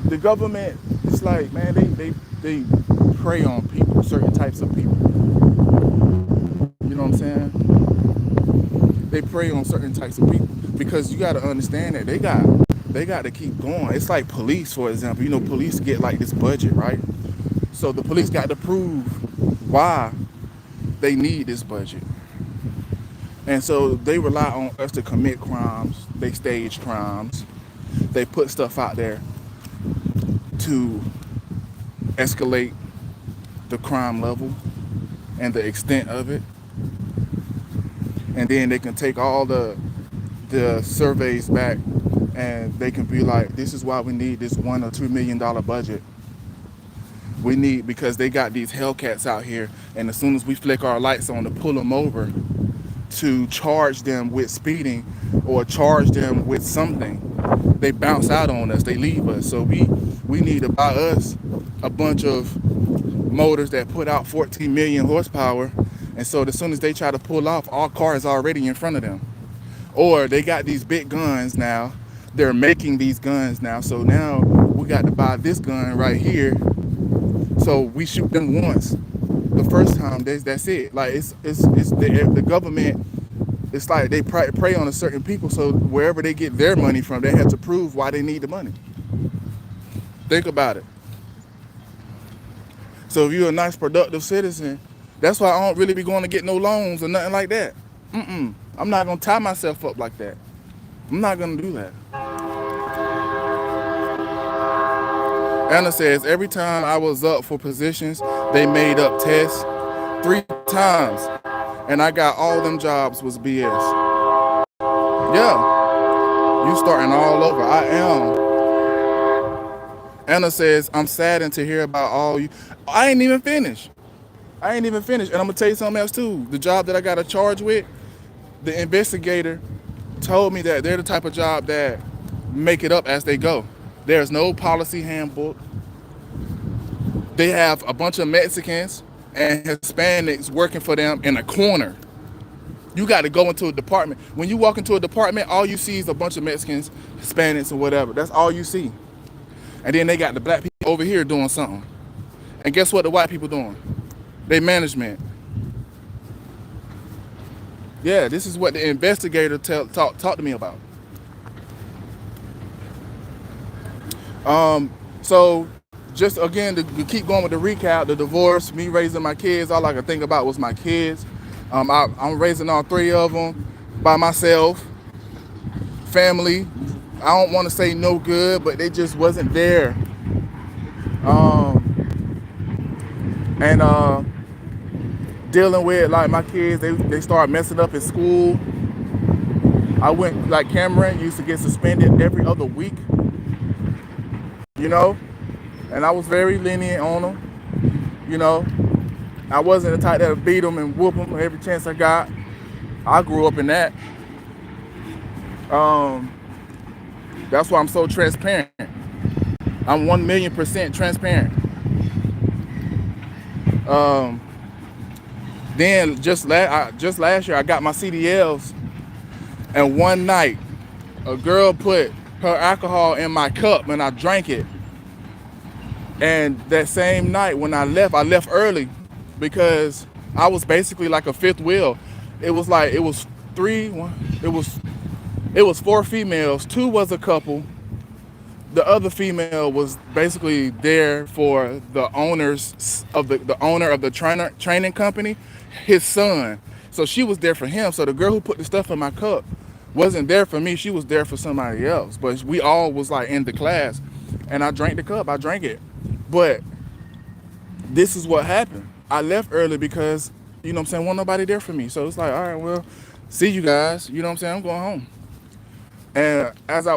the government, it's like, man, they prey on people, certain types of people. You know what I'm saying? They prey on certain types of people because you got to understand that they got to keep going. It's like police, for example. You know, police get like this budget, right? So the police got to prove why they need this budget. And so they rely on us to commit crimes. They stage crimes. They put stuff out there to escalate the crime level and the extent of it. And then they can take all the surveys back and they can be like, this is why we need this $1 or $2 million budget. We need, because they got these Hellcats out here, and as soon as we flick our lights on to pull them over to charge them with speeding or charge them with something, they bounce out on us, they leave us. So we need to buy us a bunch of motors that put out 14 million horsepower, and so as soon as they try to pull off, our car is already in front of them. Or they got these big guns now, they're making these guns now, so now we got to buy this gun right here. So we shoot them once. The first time, that's it. Like it's the government. It's like they prey on a certain people. So wherever they get their money from, they have to prove why they need the money. Think about it. So if you're a nice, productive citizen, that's why I don't really be going to get no loans or nothing like that. I'm not gonna tie myself up like that. I'm not gonna do that. Anna says, every time I was up for positions, they made up tests 3 times. And I got all them jobs was BS. Yeah, you starting all over. I am. Anna says, I'm saddened to hear about all you. I ain't even finished. And I'm going to tell you something else too. The job that I got to charge with, the investigator told me that they're the type of job that make it up as they go. There's no policy handbook. They have a bunch of Mexicans and Hispanics working for them in a corner. You got to go into a department. When you walk into a department, all you see is a bunch of Mexicans, Hispanics, or whatever. That's all you see. And then they got the black people over here doing something. And guess what the white people doing? They management. Yeah, this is what the investigator talked to me about. So just again, to keep going with the recap, the divorce, me raising my kids, all I could think about was my kids. I'm raising all 3 of them by myself. family, I don't want to say no good, but they just wasn't there. Um, and dealing with like my kids, they started messing up in school. I went like Cameron used to get suspended every other week, you know, and I was very lenient on them, you know. I wasn't the type that would beat them and whoop them every chance I got. I grew up in that. Um, that's why I'm so transparent. I'm 1,000,000% transparent. Um, then just last year, I got my CDLs, and one night, a girl put her alcohol in my cup, and I drank it. And that same night, when I left early because I was basically like a fifth wheel. It was like it was three. It was it was four females. Two was a couple. The other female was basically there for the owners of the owner of the training company, his son. So she was there for him. So the girl who put the stuff in my cup wasn't there for me. She was there for somebody else. But we all was like in the class, and I drank the cup. I drank it. But this is what happened. I left early because you know what I'm saying, wasn't nobody there for me. So it's like, all right, well, see you guys. You know what I'm saying? I'm going home. And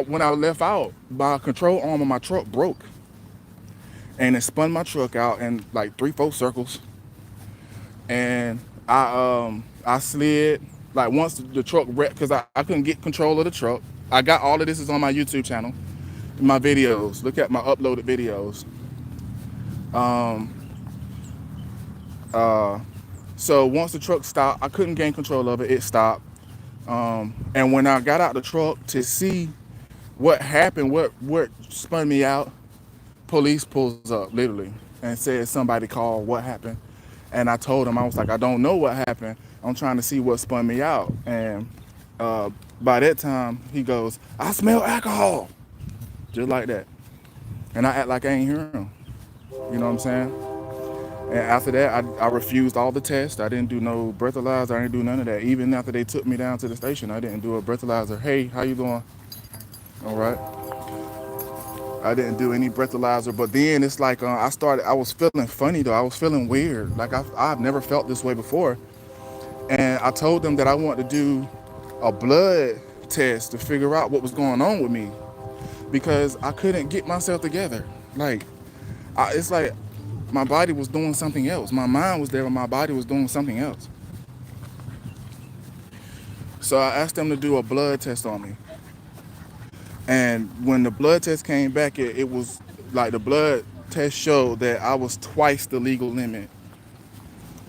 when I left out, my control arm of my truck broke, and it spun my truck out in like 3-4 circles, and I slid like once the truck wrecked because I couldn't get control of the truck. I got all of this is on my YouTube channel, my videos. Look at my uploaded videos. Um, uh, so once the truck stopped, I couldn't gain control of it. It stopped. And when I got out the truck to see what happened, what spun me out, police pulls up literally and said somebody called, what happened? And I told him, I was like, I don't know what happened. I'm trying to see what spun me out. And by that time he goes, I smell alcohol, just like that. And I act like I ain't hear him. You know what I'm saying? And after that, I refused all the tests. I didn't do no breathalyzer. I didn't do none of that. Even after they took me down to the station, I didn't do a breathalyzer. Hey, how you doing? All right. I didn't do any breathalyzer. But then it's like I was feeling funny though. I was feeling weird. Like I've never felt this way before. And I told them that I wanted to do a blood test to figure out what was going on with me because I couldn't get myself together. Like, it's like my body was doing something else. My mind was there, but my body was doing something else. So I asked them to do a blood test on me. And when the blood test came back, it was like the blood test showed that I was twice the legal limit.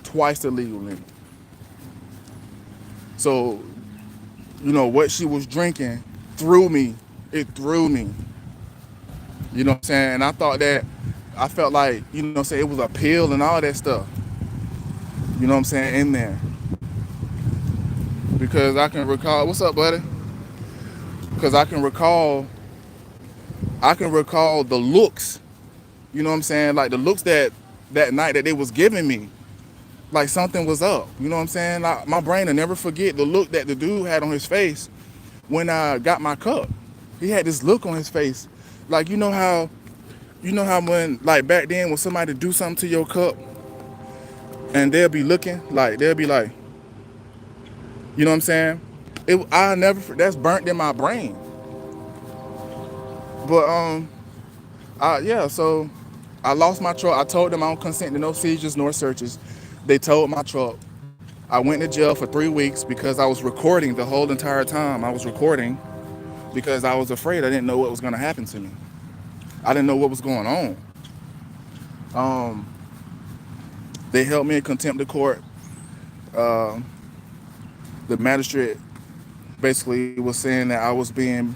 Twice the legal limit. So, you know, what she was drinking threw me. It threw me. You know what I'm saying? And I felt like, you know what I'm saying, it was a pill and all that stuff. You know what I'm saying, in there. Because I can recall, what's up, buddy? Because I can recall the looks, you know what I'm saying? Like the looks that night that they was giving me, like something was up. You know what I'm saying? Like, my brain will never forget the look that the dude had on his face when I got my cup. He had this look on his face. Like, you know how when, like back then when somebody do something to your cup and they'll be looking, like they'll be like, you know what I'm saying? That's burnt in my brain. But yeah, so I lost my truck. I told them I don't consent to no seizures nor searches. They towed my truck. I went to jail for 3 weeks because I was recording the whole entire time. I was recording because I was afraid. I didn't know what was going to happen to me. I didn't know what was going on. They held me in contempt of court. Uh, the magistrate basically was saying that I was being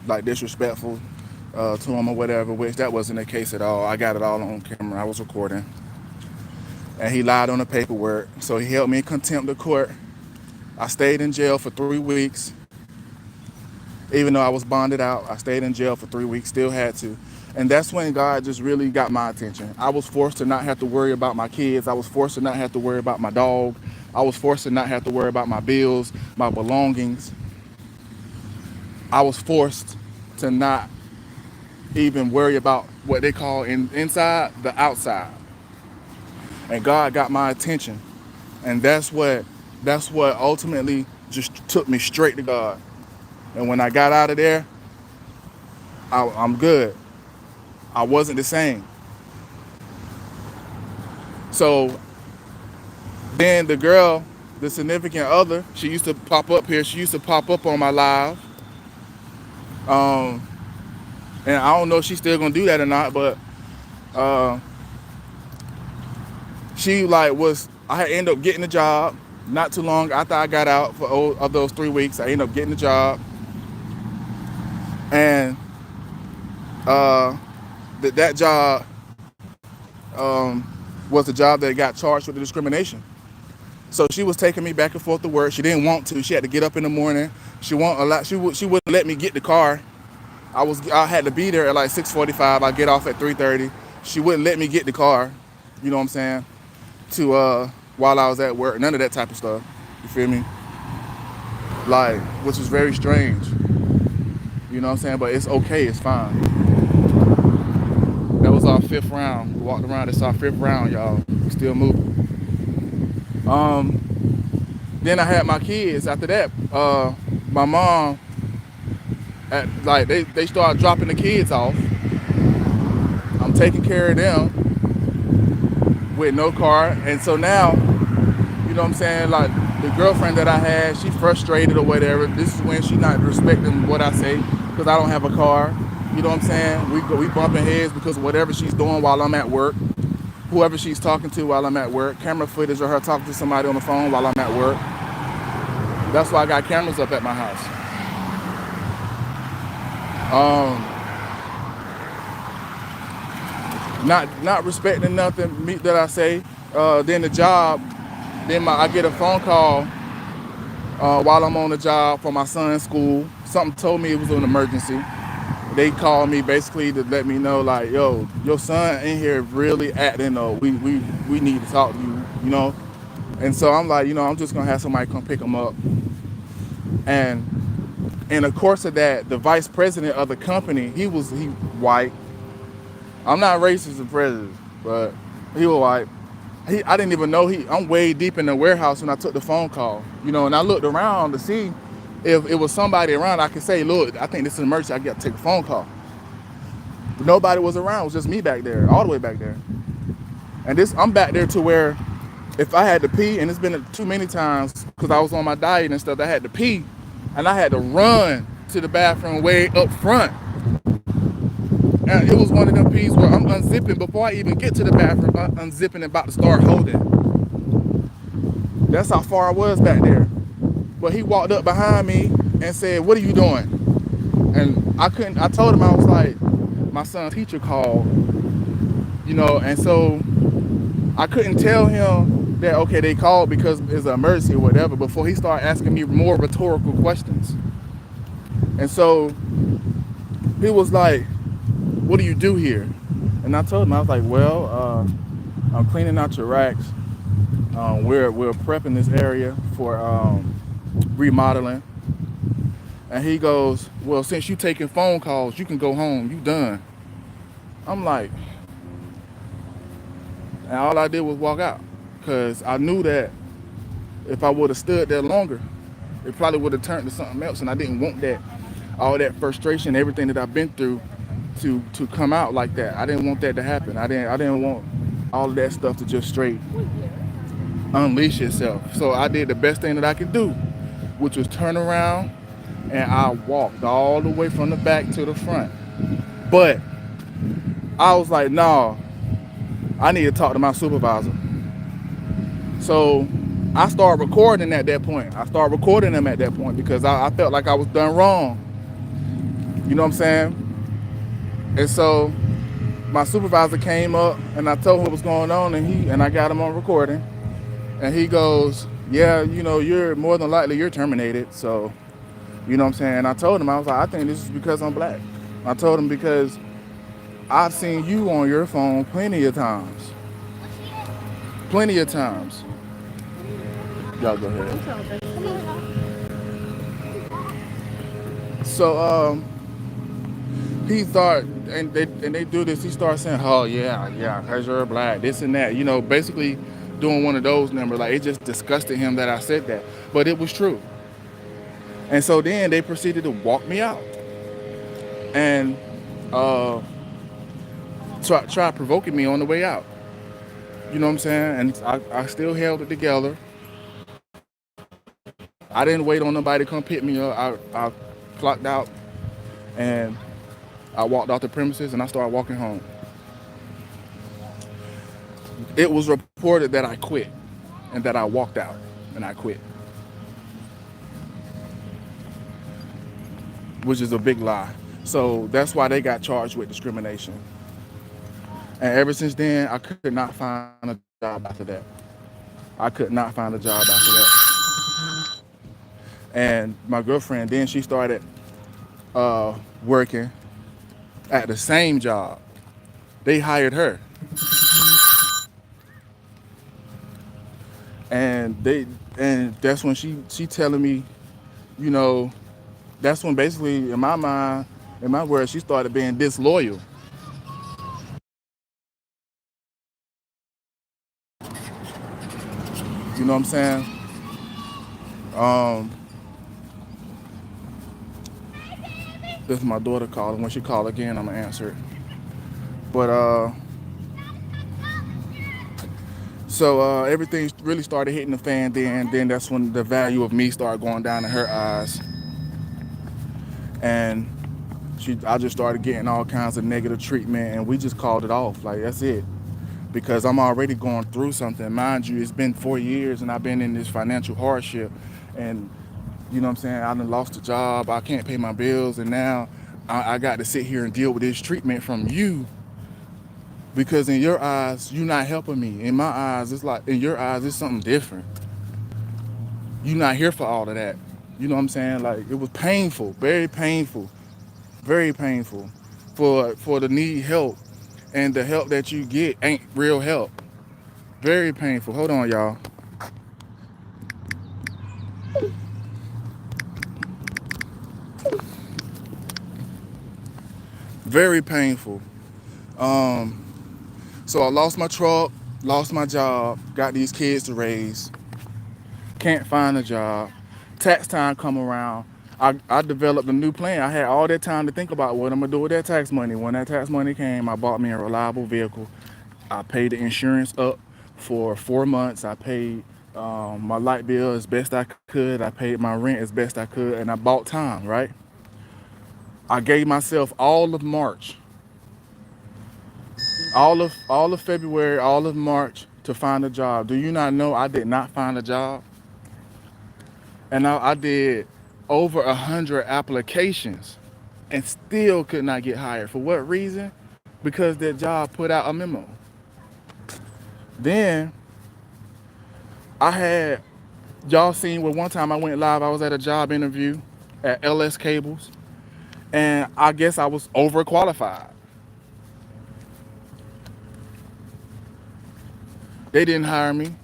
like disrespectful to him or whatever, which that wasn't the case at all. I got it all on camera. I was recording. And he lied on the paperwork. So he held me in contempt of court. I stayed in jail for 3 weeks. Even though I was bonded out, I stayed in jail for 3 weeks, still had to. And that's when God just really got my attention. I was forced to not have to worry about my kids. I was forced to not have to worry about my dog. I was forced to not have to worry about my bills, my belongings. I was forced to not even worry about what they call inside the outside. And God got my attention. And that's what ultimately just took me straight to God. And when I got out of there, I'm good. I wasn't the same. So then the girl, the significant other, she used to pop up here. She used to pop up on my live. Um, and I don't know if she's still gonna do that or not, but uh, she like was. I had ended up getting a job not too long after I got out for of those 3 weeks. I ended up getting a job, and uh, that job was the job that got charged with the discrimination. So she was taking me back and forth to work. She didn't want to. She had to get up in the morning. She won't allow. She wouldn't let me get the car. I had to be there at like 6:45. I get off at 3:30. She wouldn't let me get the car. You know what I'm saying? To while I was at work. None of that type of stuff. You feel me? Like, which is very strange. You know what I'm saying? But it's okay. It's fine. That was our fifth round. We walked around. It's our fifth round, y'all. We still moving. Then I had my kids. After that, my mom, like they started dropping the kids off. I'm taking care of them with no car, and so now, you know what I'm saying? Like the girlfriend that I had, she frustrated or whatever. This is when she not respecting what I say because I don't have a car. You know what I'm saying? We bumping heads because of whatever she's doing while I'm at work. Whoever she's talking to while I'm at work. Camera footage of her talking to somebody on the phone while I'm at work. That's why I got cameras up at my house. Not respecting nothing that I say. Then the job, I get a phone call while I'm on the job for my son's school. Something told me it was an emergency. They called me basically to let me know, like, yo, your son in here really acting up. We need to talk to you, you know? And so I'm like, I'm just gonna have somebody come pick him up. And in the course of that, the vice president of the company, he white. I'm not racist or prejudice, but he was white. I didn't even know I'm way deep in the warehouse when I took the phone call, and I looked around to see if it was somebody around. I could say, look, I think this is an emergency. I got to take a phone call. But nobody was around. It was just me back there, all the way back there. And I'm back there to where if I had to pee, and it's been too many times because I was on my diet and stuff, I had to pee, and I had to run to the bathroom way up front. And it was one of them pees where I'm unzipping before I even get to the bathroom, unzipping and about to start holding. That's how far I was back there. But he walked up behind me and said, "What are you doing?" And I told him, I was like, my son's teacher called, and so I couldn't tell him that, okay, they called because it's an emergency or whatever, before he started asking me more rhetorical questions. And so he was like, "What do you do here?" And I told him, I was like, "Well, I'm cleaning out your racks. We're prepping this area for remodeling." And he goes, "Well, since you taking phone calls, you can go home. You done." I'm like, and all I did was walk out, because I knew that if I would have stood there longer, it probably would have turned to something else, and I didn't want that, all that frustration, everything that I've been through, to come out like that. I didn't want that to happen. I didn't want all of that stuff to just straight unleash itself. So I did the best thing that I could do, which was turn around, and I walked all the way from the back to the front. But I was like, no, I need to talk to my supervisor. So I started recording at that point. I started recording them at that point because I felt like I was done wrong. You know what I'm saying? And so my supervisor came up, and I told him what was going on, and I got him on recording. And he goes, "Yeah, you're more than likely you're terminated." So, you know what I'm saying? And I told him, I was like, "I think this is because I'm black." I told him, because I've seen you on your phone plenty of times. Plenty of times. Y'all go ahead. So he thought, and they do this. He starts saying, "Oh yeah, yeah, cause you're black, this and that." Basically doing one of those numbers. Like it just disgusted him that I said that, but it was true. And so then they proceeded to walk me out and uh, try provoking me on the way out. You know what I'm saying? And I still held it together. I didn't wait on nobody to come pick me up. I clocked out and I walked off the premises and I started walking home. It was reported that I quit and that I walked out and I quit, which is a big lie. So that's why they got charged with discrimination. And ever since then, I could not find a job after that. I could not find a job after that. And my girlfriend, then she started working at the same job. They hired her, and that's when she telling me, you know, that's when basically in my mind, in my words, she started being disloyal. You know what I'm saying? Um, this is my daughter calling. When she call again, I'm gonna answer it. But so everything really started hitting the fan then. Then that's when the value of me started going down in her eyes, and I just started getting all kinds of negative treatment, and we just called it off. Like that's it, because I'm already going through something. Mind you, it's been 4 years, and I've been in this financial hardship, and you know what I'm saying. I done lost a job. I can't pay my bills, and now I got to sit here and deal with this treatment from you. Because in your eyes, you're not helping me. In my eyes, it's like in your eyes, it's something different. You're not here for all of that. You know what I'm saying? Like it was painful, very painful, for the need help, and the help that you get ain't real help. Very painful. Hold on, y'all. Very painful. Um, so I lost my truck, lost my job, got these kids to raise, can't find a job. Tax time come around. I developed a new plan. I had all that time to think about what I'm gonna do with that tax money. When that tax money came, I bought me a reliable vehicle. I paid the insurance up for 4 months. I paid my light bill as best I could. I paid my rent as best I could, and I bought time. Right. I gave myself all of March, all of February, all of March to find a job. Do you not know I did not find a job? And I did over 100 applications and still could not get hired. For what reason? Because that job put out a memo. Then I had, y'all seen where one time I went live, I was at a job interview at LS Cables, and I guess I was overqualified. They didn't hire me.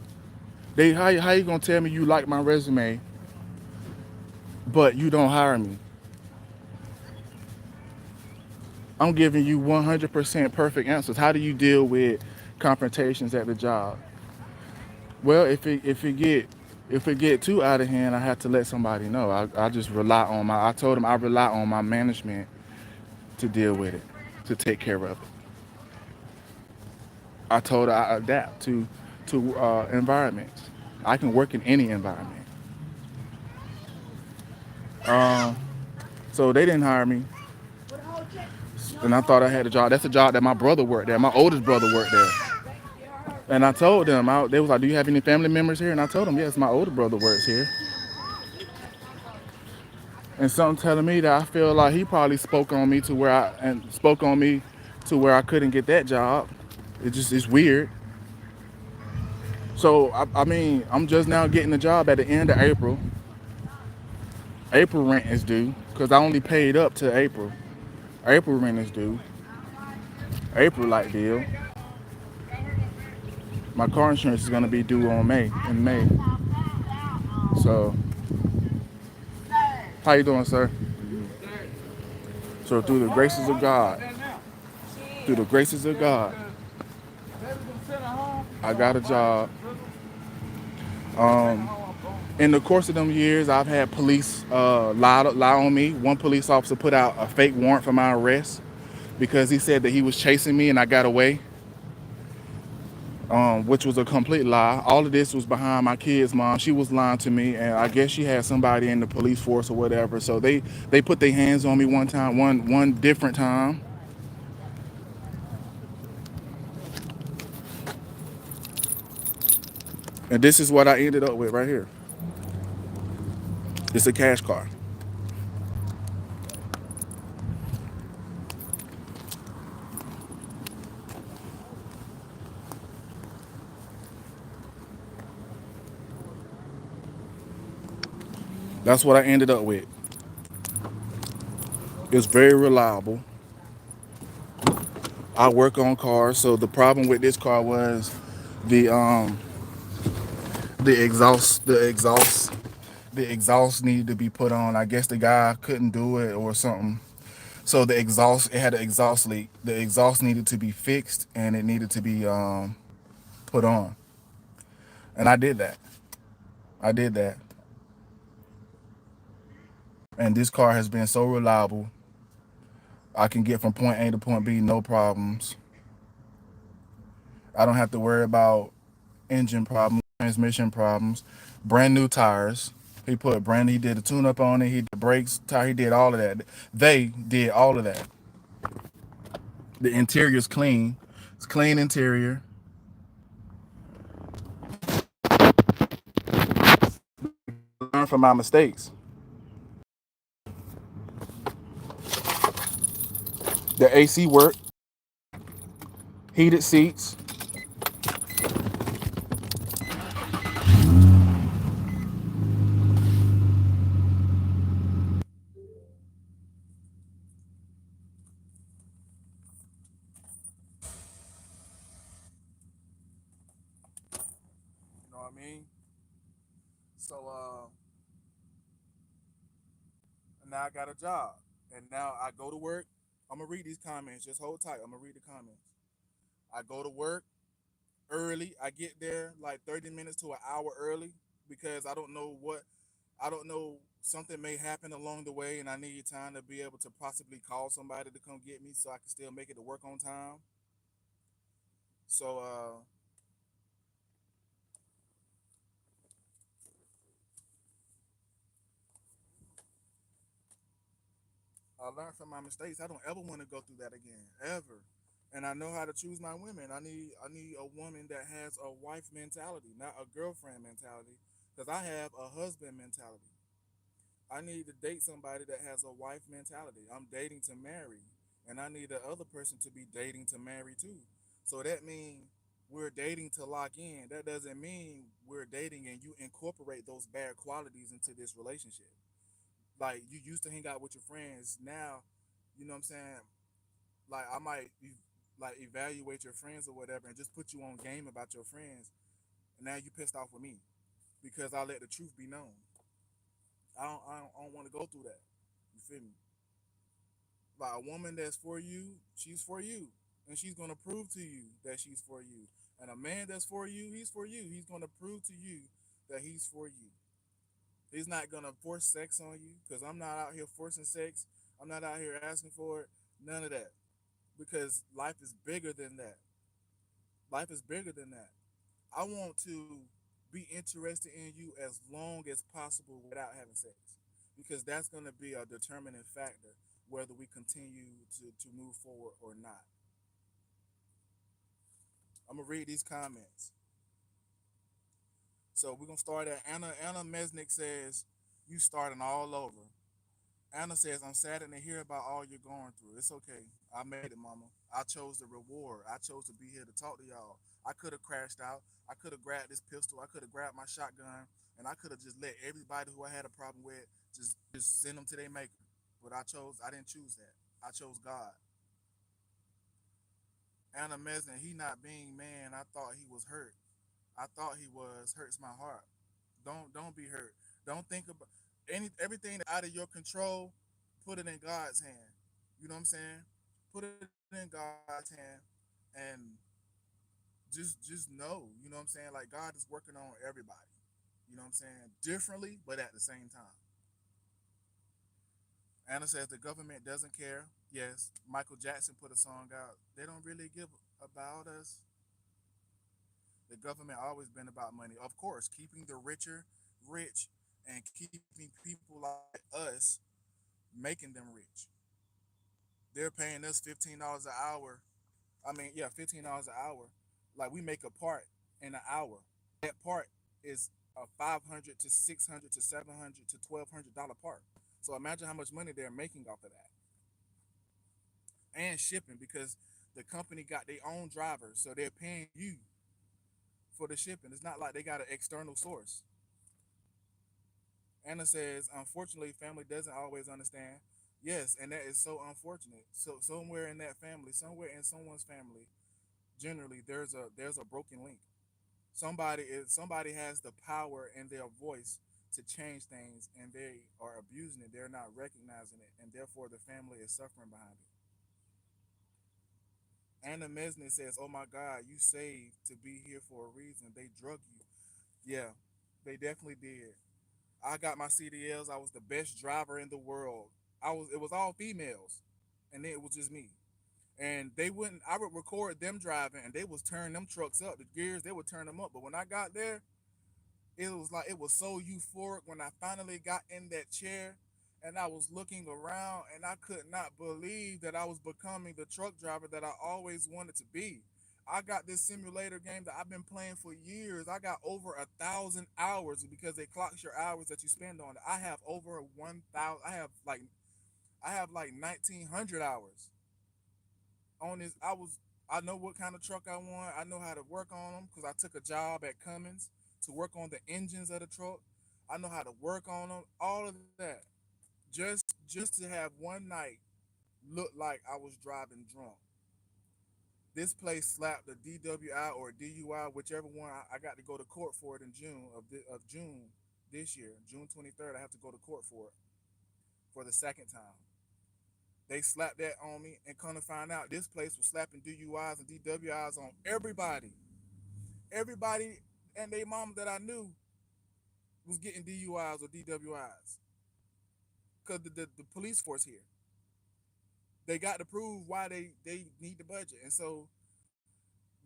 How you gonna tell me you like my resume, but you don't hire me? I'm giving you 100% perfect answers. How do you deal with confrontations at the job? Well, if it get too out of hand, I have to let somebody know. I just rely on I told them I rely on my management to deal with it, to take care of it. I told her I adapt to environments. I can work in any environment. Um, so they didn't hire me, and I thought I had a job. That's a job that my brother worked there. My oldest brother worked there. And I told them, they was like, "Do you have any family members here?" And I told them, "Yes, my older brother works here." And something telling me that I feel like he probably spoke on me to where I couldn't get that job. It's weird. So I mean, I'm just now getting the job at the end of April. April rent is due because I only paid up to April. April rent is due. April light bill. My car insurance is gonna be due in May. So, how you doing, sir? So through the graces of God, through the graces of God, I got a job. Um, in the course of them years, I've had police lie on me. One police officer put out a fake warrant for my arrest because he said that he was chasing me and I got away, which was a complete lie. All of this was behind my kid's mom. She was lying to me, and I guess she had somebody in the police force or whatever. So they put their hands on me one time, one different time, and this is what I ended up with right here. It's a cash car. That's what I ended up with. It's very reliable. I work on cars, so the problem with this car was the um the exhaust the exhaust the exhaust needed to be put on. I guess the guy couldn't do it or something. So the exhaust, it had an exhaust leak. The exhaust needed to be fixed and it needed to be put on. And I did that. I did that. And this car has been so reliable. I can get from point A to point B, no problems. I don't have to worry about engine problems, transmission problems, brand new tires. He did a tune up on it. He did the brakes, tire. He did all of that. They did all of that. The interior's clean. It's clean interior. Learn from my mistakes. The AC worked. Heated seats. You know what I mean? So now I got a job, and now I go to work. I'm gonna read these comments. Just hold tight. I'm gonna read the comments. I go to work early. I get there like 30 minutes to an hour early because I don't know, something may happen along the way, and I need time to be able to possibly call somebody to come get me so I can still make it to work on time. So I learned from my mistakes. I don't ever want to go through that again, ever. And I know how to choose my women. I need a woman that has a wife mentality, not a girlfriend mentality, because I have a husband mentality. I need to date somebody that has a wife mentality. I'm dating to marry, and I need the other person to be dating to marry too. So that means we're dating to lock in. That doesn't mean we're dating and you incorporate those bad qualities into this relationship. Like you used to hang out with your friends. Now, you know what I'm saying? Like I might like evaluate your friends or whatever and just put you on game about your friends. And now you pissed off with me because I let the truth be known. I don't want to go through that. You feel me? Like a woman that's for you, she's for you, and she's gonna prove to you that she's for you. And a man that's for you, he's for you. He's gonna prove to you that he's for you. He's not gonna force sex on you because I'm not out here forcing sex. I'm not out here asking for it. None of that. Because life is bigger than that. Life is bigger than that. I want to be interested in you as long as possible without having sex. Because that's gonna be a determining factor whether we continue to move forward or not. I'm gonna read these comments. So we're gonna start at Anna. Anna Mesnick says, "You starting all over." Anna says, "I'm saddened to hear about all you're going through. It's okay. I made it, mama. I chose the reward. I chose to be here to talk to y'all. I could have crashed out. I could have grabbed this pistol. I could have grabbed my shotgun, and I could have just let everybody who I had a problem with just send them to their maker. But I didn't choose that. I chose God." Anna Mesner, he not being man. I thought he was hurt. I thought he was hurts my heart. Don't be hurt. Don't think about everything out of your control. Put it in God's hand. You know what I'm saying? Put it in God's hand, and just know, you know what I'm saying? Like God is working on everybody. You know what I'm saying? Differently, but at the same time. Anna says the government doesn't care. Yes, Michael Jackson put a song out. They don't really give about us. The government always been about money. Of course, keeping the richer rich and keeping people like us, making them rich. They're paying us $15 an hour. I mean, yeah, $15 an hour. Like we make a part in an hour. That part is a 500 to 600 to 700 to $1,200 part. So imagine how much money they're making off of that, and shipping because the company got their own drivers, so they're paying you for the shipping. It's not like they got an external source. Anna says, unfortunately, family doesn't always understand. Yes, and that is so unfortunate. So somewhere in that family, somewhere in someone's family, generally there's a broken link. Somebody has the power in their voice to change things, and they are abusing it. They're not recognizing it, and therefore the family is suffering behind it. Anna Mesner says, "Oh my God, you saved to be here for a reason. They drug you." Yeah, they definitely did. I got my CDLs. I was the best driver in the world. I was. It was all females, and then it was just me. And they wouldn't. I would record them driving, and they was turn them trucks up. The gears, they would turn them up. But when I got there, it was like it was so euphoric when I finally got in that chair, and I was looking around, and I could not believe that I was becoming the truck driver that I always wanted to be. I got this simulator game that I've been playing for years. I got over 1,000 hours because it clocks your hours that you spend on it. I have over 1,000. I have like 1,900 hours on this. I know what kind of truck I want. I know how to work on them because I took a job at Cummins to work on the engines of the truck. I know how to work on them. All of that, just to have one night look like I was driving drunk. This place slapped a DWI or a DUI, whichever one. I got to go to court for it in June of June this year, June 23rd. I have to go to court for it for the second time. They slapped that on me, and come to find out, this place was slapping DUIs and DWIs on everybody. Everybody and their mom that I knew was getting DUIs or DWIs because the police force here, they got to prove why they need the budget. And so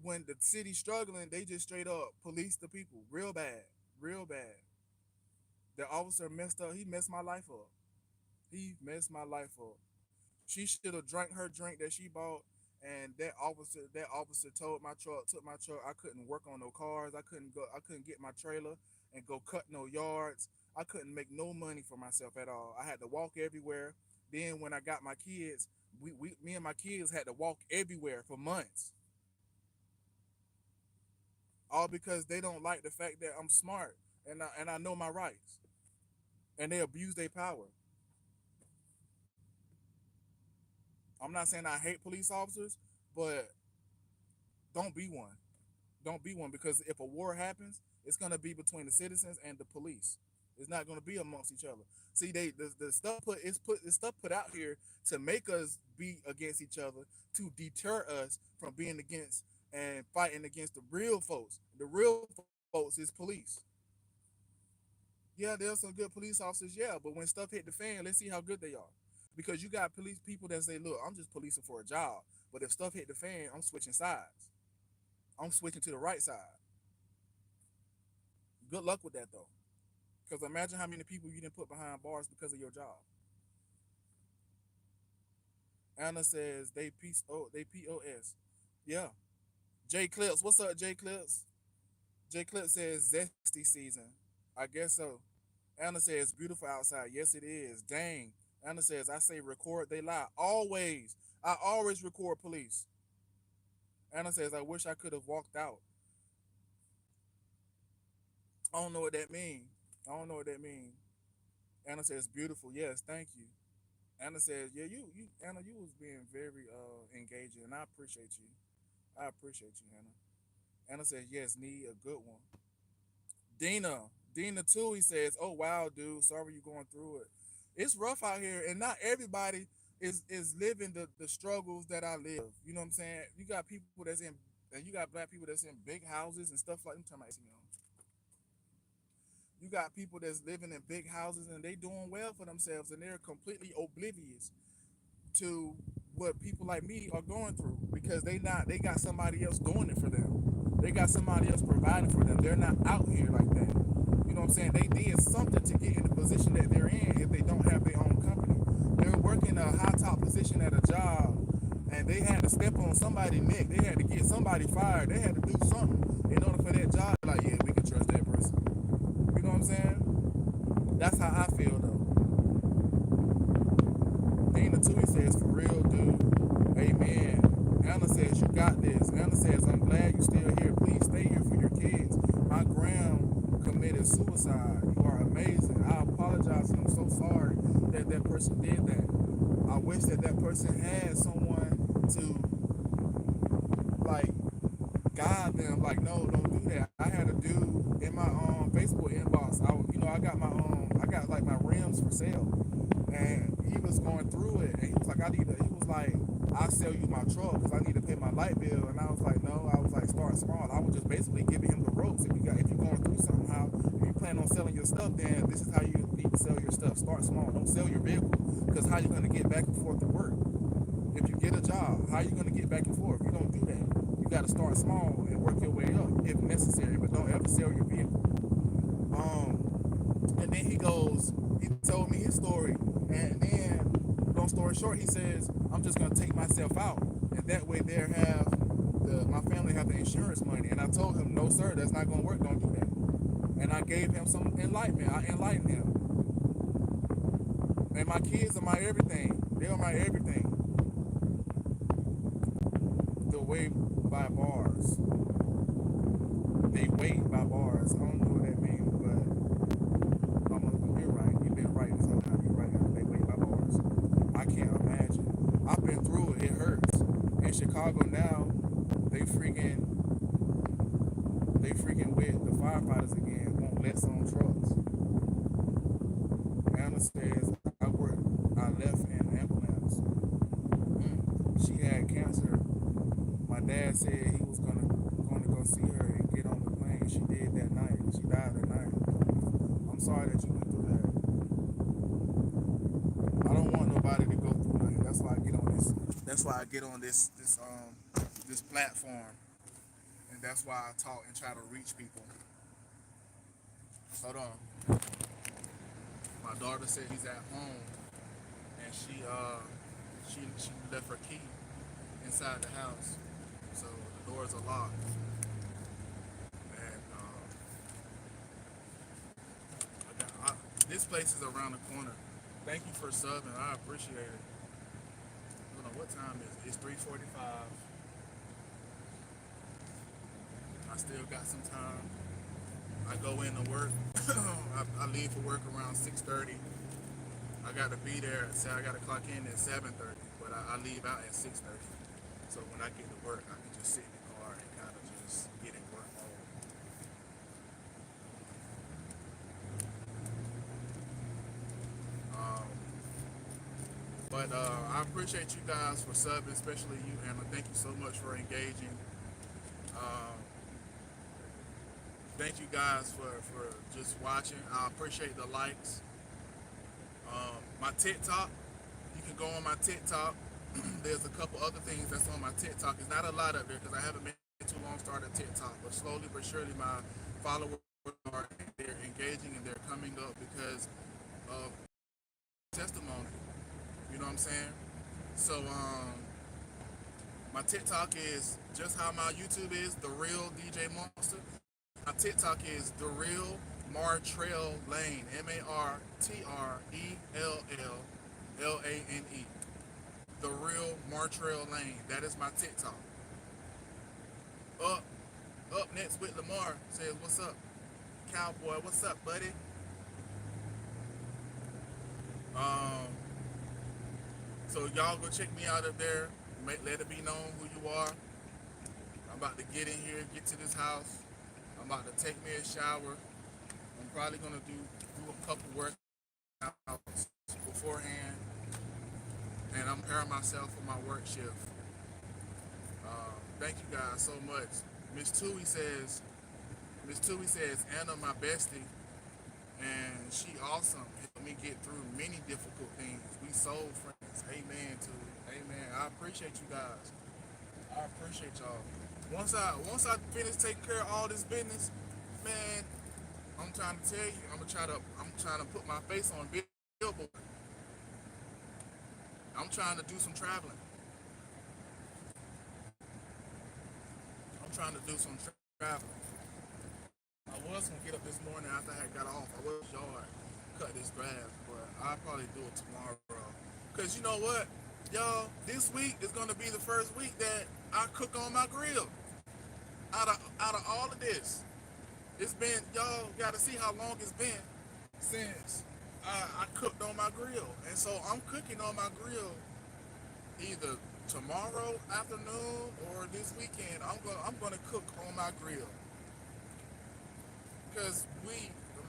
when the city's struggling, they just straight up police the people real bad, real bad. The officer messed up. He messed my life up. He messed my life up. She should have drank her drink that she bought, and that officer told my truck, took my truck. I couldn't work on no cars. I couldn't go. I couldn't get my trailer and go cut no yards. I couldn't make no money for myself at all. I had to walk everywhere. Then when I got my kids, me and my kids had to walk everywhere for months, all because they don't like the fact that I'm smart and I know my rights, and they abuse their power. I'm not saying I hate police officers, but don't be one. Don't be one because if a war happens, it's gonna be between the citizens and the police. It's not gonna be amongst each other. See, the stuff put the stuff put out here to make us be against each other, to deter us from being against and fighting against the real folks. The real folks is police. Yeah, there's some good police officers, yeah, but when stuff hit the fan, let's see how good they are. Because you got police people that say, look, I'm just policing for a job. But if stuff hit the fan, I'm switching sides. I'm switching to the right side. Good luck with that though. Because imagine how many people you didn't put behind bars because of your job. Anna says they POS. Yeah. J Clips, what's up, J Clips? J Clips says zesty season. I guess so. Anna says beautiful outside. Yes, it is. Dang. Anna says I say record, they lie. Always. I always record police. Anna says I wish I could have walked out. I don't know what that mean. I don't know what that mean. Anna says beautiful. Yes, thank you. Anna says, yeah, you Anna, you was being very engaging, and I appreciate you. I appreciate you, Anna. Anna says, yes, need a good one. Dina too. He says, oh wow, dude, sorry you going through it. It's rough out here, and not everybody. is living the struggles that I live. You know what I'm saying? You got people that's in, and you got black people that's in big houses and stuff like. I'm talking about, you got people that's living in big houses and they doing well for themselves and they're completely oblivious to what people like me are going through because they got somebody else doing it for them. They got somebody else providing for them. They're not out here like that. You know what I'm saying? They did something to get in the position that they're in if they don't have their own company. They're working a high top position at a job and they had to step on somebody's neck. They had to get somebody fired. They had to do something in order for that job. Like, yeah, we can trust that person. You know what I'm saying? That's how I feel though. Dana Tui says, for real, dude. Amen. Anna says, you got this. Anna says, I'm glad you're still here. Please stay here for your kids. My gram committed suicide. You are amazing. I apologize and I'm so sorry that that person did that. I wish that that person had someone to, like, guide them. Like, no, don't do that. I had a dude in my Facebook inbox. I got I got like my rims for sale, and he was going through it, and he was like, he was like, I'll sell you my truck because I need to pay my light bill, and I was like, no, I was like, start small. I was just basically giving him the ropes. If you're going through something, if you plan on selling your stuff, then this is how you need to sell your stuff. Start small. Don't sell your vehicle because how you going to get back and forth to work? If you get a job, how are you going to get back and forth? You don't do that. You got to start small and work your way up if necessary, but don't ever sell your vehicle. And then he told me his story, and then, long story short, he says, I'm just going to take myself out, and that way my family have the insurance money. And I told him, no, sir, that's not going to work. Don't do that. And I gave him some enlightenment. I enlightened him. And my kids are my everything. They are my everything. The way by bars. They wait by bars. I don't know what that means, but you're right. You've been right this whole time. You're right. They wait by bars. I can't imagine. I've been through it. It hurts. In Chicago now, they freaking with the firefighters again. Won't let on trucks. Anna says, I left an ambulance. She had cancer. My dad said he was gonna go see her and get on the plane. She did that night. She died that night. I'm sorry that you went through that. I don't want nobody to go through nothing. That's why I get on this. That's why I get on this platform, and that's why I talk and try to reach people. Hold on. My daughter said he's at home, and she left her key inside the house, so the doors are locked. And this place is around the corner. Thank you for subbing. I appreciate it. I don't know what time is it. It's 3:45. I still got some time. I go into work. I leave for work around 6:30. I got to be there. Say I got to clock in at 7:30, but I leave out at 6:30. So when I get to work, I can just sit in the car and kind of just get in work mode. But I appreciate you guys for subbing, especially you, Anna. Thank you so much for engaging. Um, Thank you guys for just watching. I appreciate the likes. My TikTok, you can go on my TikTok. There's a couple other things that's on my TikTok. It's not a lot up there because I haven't been too long started TikTok, but slowly but surely my followers are they're engaging and they're coming up because of testimony. You know what I'm saying? So my TikTok is just how my YouTube is, The Real DJ Monster. My TikTok is The Real Martrell Lane, MarTrellLane. The Real Martrell Lane. That is my TikTok. Up next with Lamar says, what's up, cowboy? What's up, buddy? So y'all go check me out up there. Let it be known who you are. I'm about to get in here, get to this house. I'm about to take me a shower. I'm probably gonna do a couple workouts beforehand. and I'm preparing myself for my work shift. Thank you guys so much. Miss Tui says, Miss Tui says, Anna, my bestie, and she awesome. Helped me get through many difficult things. We soul friends. Amen, Tui. Amen. I appreciate you guys. I appreciate y'all. Once I finish taking care of all this business, man, I'm trying to tell you, I'm trying to put my face on billboard. I'm trying to do some traveling. I'm trying to do some traveling. I was gonna get up this morning after I had got off. I was yard cut this grass, but I'll probably do it tomorrow. Cause you know what, y'all, this week is gonna be the first week that I cook on my grill. Out of all of this, it's been, y'all got to see how long it's been since I cooked on my grill, and so I'm cooking on my grill either tomorrow afternoon or this weekend. I'm gonna cook on my grill because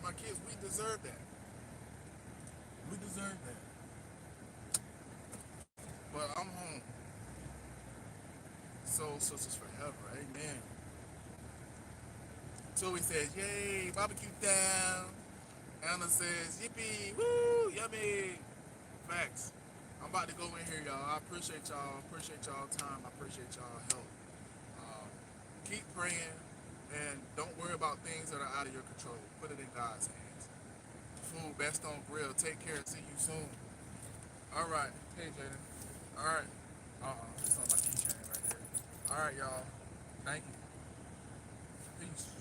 my kids, we deserve that. We deserve that. But I'm home. Soul sisters forever. Amen. Toby says, "Yay, barbecue down." Anna says, "Yippee, woo, yummy." Facts. I'm about to go in here, y'all. I appreciate y'all. Appreciate y'all time. I appreciate y'all help. Um, keep praying and don't worry about things that are out of your control. Put it in God's hands. Food, best on grill. Take care. See you soon. All right. Hey, Jaden. All right. It's on my keychain right here. All right, y'all. Thank you. Peace.